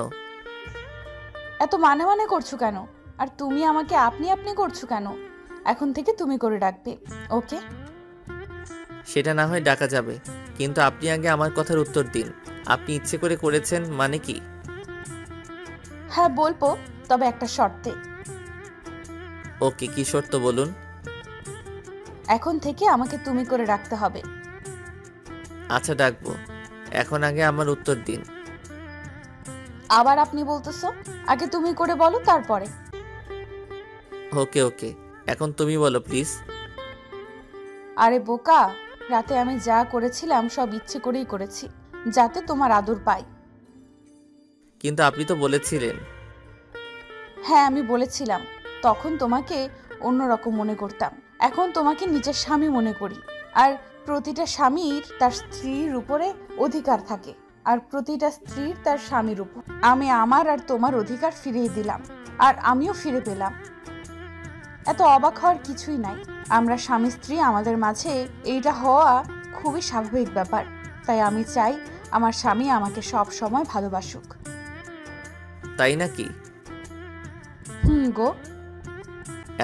এত মানে মানে করছো কেন? আর তুমি আমাকে আপনি আপনি করছো কেন? এখন থেকে তুমি করে ডাকবে, ওকে? সেটা না হয় ডাকা যাবে, কিন্তু আপনি আগে আমার কথার উত্তর দিন। আপনি ইচ্ছে করে করেছেন মানে কি? হ্যাঁ বলবো, তবে একটা শর্তে। ওকে, কি শর্ত বলুন? এখন থেকে আমাকে তুমি করে রাখতে হবে। আচ্ছা ডাকবো, এখন আগে আমার উত্তর দিন। আবার আপনি বলতেছো? আগে তুমি করে বলো, তারপরে। ওকে ওকে, এখন তুমি বলো প্লিজ। আরে বোকা, রাতে আমি যা করেছিলাম সব ইচ্ছে করেই করেছি, যাতে তোমার আদর পাই। কিন্তু আপনি তো বলেছিলেন। হ্যাঁ আমি বলেছিলাম, তখন তোমাকে অন্যরকম মনে করতাম। এখন তোমাকে নিজের স্বামী মনে করি। আর প্রতিটা স্বামীর তার স্ত্রীর উপরে অধিকার থাকে, আর প্রতিটা স্ত্রীর তার স্বামীর উপর। আমি আমার আর তোমার অধিকার ফিরিয়ে দিলাম, আর আমিও ফিরে পেলাম। এত অবাক হওয়ার কিছুই নাই। আমরা স্বামী স্ত্রী, আমাদের মাঝে এইটা হওয়া খুবই স্বাভাবিক ব্যাপার। তাই আমি চাই আমার স্বামী আমাকে সব সময় ভালোবাসুক। তাই নাকি? গো।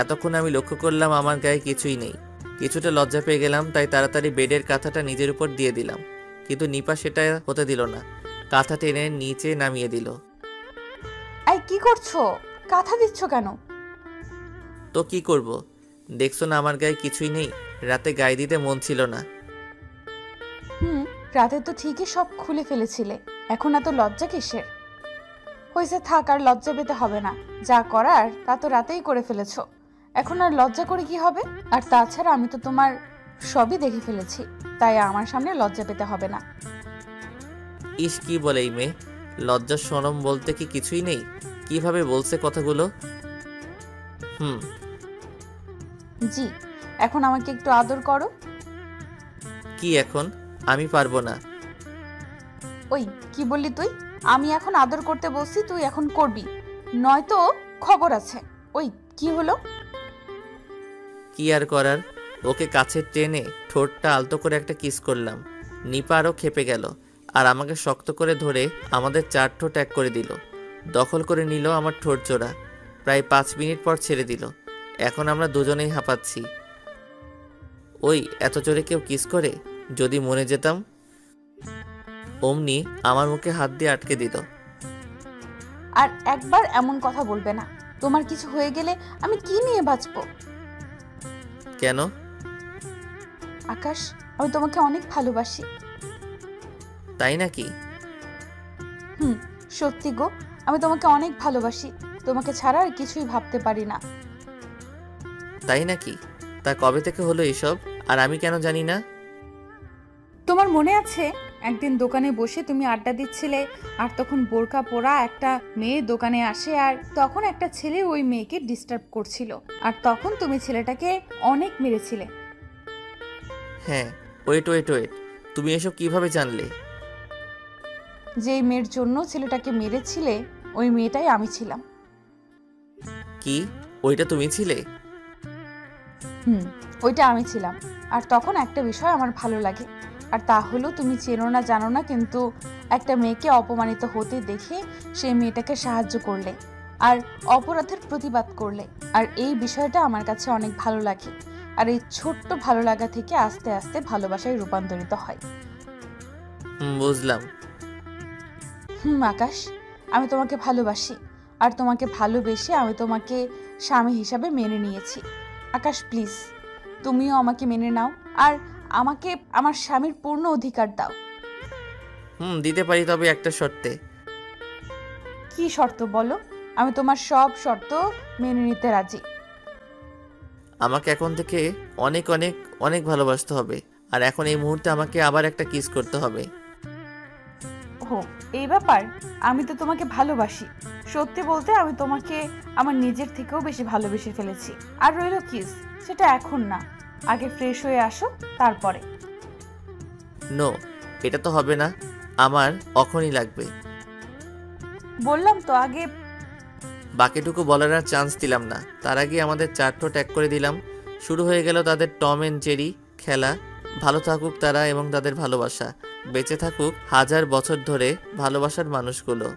এতক্ষণ আমি লক্ষ্য করলাম আমার গায়ে কিছুই নেই। কিছুটা লজ্জা পেয়ে গেলাম, তাই তাড়াতাড়ি বেডের কাঁথাটা নিজের উপর দিয়ে দিলাম। কিন্তু নিপা সেটা হতে দিল না, কাঁথা টেনে নিচে নামিয়ে দিল। এই কি করছো? কাঁথা দিচ্ছ কেন? তো কি করব, দেখছো না আমার গায়ে কিছুই নেই। রাতে গায়ে দিতে মন ছিল না। রাতে তো ঠিকই সব খুলে ফেলেছিলে, এখন এত লজ্জা কিসের? হয়েছে, থাক, আর লজ্জা পেতে হবে না। যা করার তা তো রাতেই করে ফেলেছো, এখন আর লজ্জা করে কি হবে? আর তাছাড়া আমি তো তোমার সবই দেখে ফেলেছি, তাই আমার সামনে লজ্জা পেতে হবে না। ইস, কি বলে এই মেয়ে, লজ্জা শরম বলতে কি কিছুই নেই? কিভাবে বলছে কথাগুলো। জি, এখন আমাকে একটু আদর করো। কি এখন? আমি পারবো না। ওই কি বললি তুই? আমি এখন আদর করতে বসছি, তুই এখন করবি, নয়তো খবর আছে। ওই কি হলো? কি আর করার, ওকে কাছে টেনে ঠোঁটটা আলতো করে একটা কিস করলাম। নিপা আরও খেপে গেল আর আমাকে শক্ত করে ধরে আমাদের 4 ঠোঁট এক করে দিল। দখল করে নিল আমার ঠোঁট জোড়া। প্রায় 5 মিনিট পর ছেড়ে দিল। এখন আমরা দুজনেই হাঁপাচ্ছি। ওই এত জোরে কেউ কিস করে? যদি মরে যেতাম। অমনি আমার মুখে হাত দিয়ে আটকে দিল। আর একবার এমন কথা বলবে না। তোমার কিছু হয়ে গেলে আমি কি নিয়ে বাঁচবো? কেন? আকাশ, আমি তোমাকে অনেক ভালোবাসি। তাই নাকি? সত্যি গো, আমি তোমাকে অনেক ভালোবাসি। তোমাকে ছাড়া আর কিছুই ভাবতে পারি না। তাই নাকি? তা কবে থেকে হলো এসব, আর আমি কেন জানি না? তোমার মনে আছে একদিন দোকানে বসে তুমি আড্ডা দিচ্ছিলে, আর তখন বোরকা পরা একটা মেয়ে দোকানে আসে, আর তখন একটা ছেলে ওই মেয়েকে ডিস্টার্ব করছিল, আর তখন তুমি ছেলেটাকে অনেক মেরেছিলে। হ্যাঁ, ওয়েট ওয়েট ওয়েট, তুমি এসব কিভাবে জানলে? যেই মেয়ের জন্য ছেলেটাকে মেরেছিলে ওই মেয়েটাই আমি ছিলাম। কি, ওইটা তুমি ছিলে? ওইটা আমি ছিলাম। আর তখন একটা বিষয় আমার ভালো লাগে, আর তা হলো তুমি চেনো না জানো না, কিন্তু একটা মেয়েকে অপমানিত হতে দেখে সেই মেয়েটাকে সাহায্য করলে আর অপরাধের প্রতিবাদ করলে। আর এই বিষয়টা আমার কাছে অনেক ভালো লাগে। আর এই ছোট্ট ভালো লাগা থেকে আস্তে আস্তে ভালোবাসায় রূপান্তরিত হয়। বুঝলাম। আকাশ, আমি তোমাকে ভালোবাসি, আর তোমাকে ভালোবেসে আমি তোমাকে স্বামী হিসাবে মেনে নিয়েছি। আকাশ প্লিজ, তুমিও আমাকে মেনে নাও, আর আমাকে আমার স্বামীর পূর্ণ অধিকার দাও। দিতে পারি, তবে একটা শর্তে। কি শর্ত বলো? আমি তোমার সব শর্ত মেনে নিতে রাজি। আমাকে এখন থেকে অনেক অনেক অনেক ভালোবাসতে হবে, আর এখন এই মুহূর্তে আমাকে আবার একটা কিস করতে হবে। ও এই ব্যাপার? আমি তো তোমাকে ভালোবাসি। সত্যি বলতে আমি তোমাকে আমার নিজের থেকেও বেশি ভালোবেসে ফেলেছি। আর রইল কিস, সেটা এখন না, আগে ফ্রেশ হয়ে আসো তারপরে। নো, এটা তো হবে না, আমার এখনই লাগবে। বললাম তো আগে। বাকিটুকু বলার আর চান্স দিলাম না, তার আগে আমাদের 4 ঠোঁট এক করে দিলাম। শুরু হয়ে গেল তাদের টম এন্ড জেরি খেলা। ভালো থাকুক তারা এবং তাদের ভালোবাসা, বেঁচে থাকুক 1000 বছর ধরে ভালোবাসার মানুষগুলো।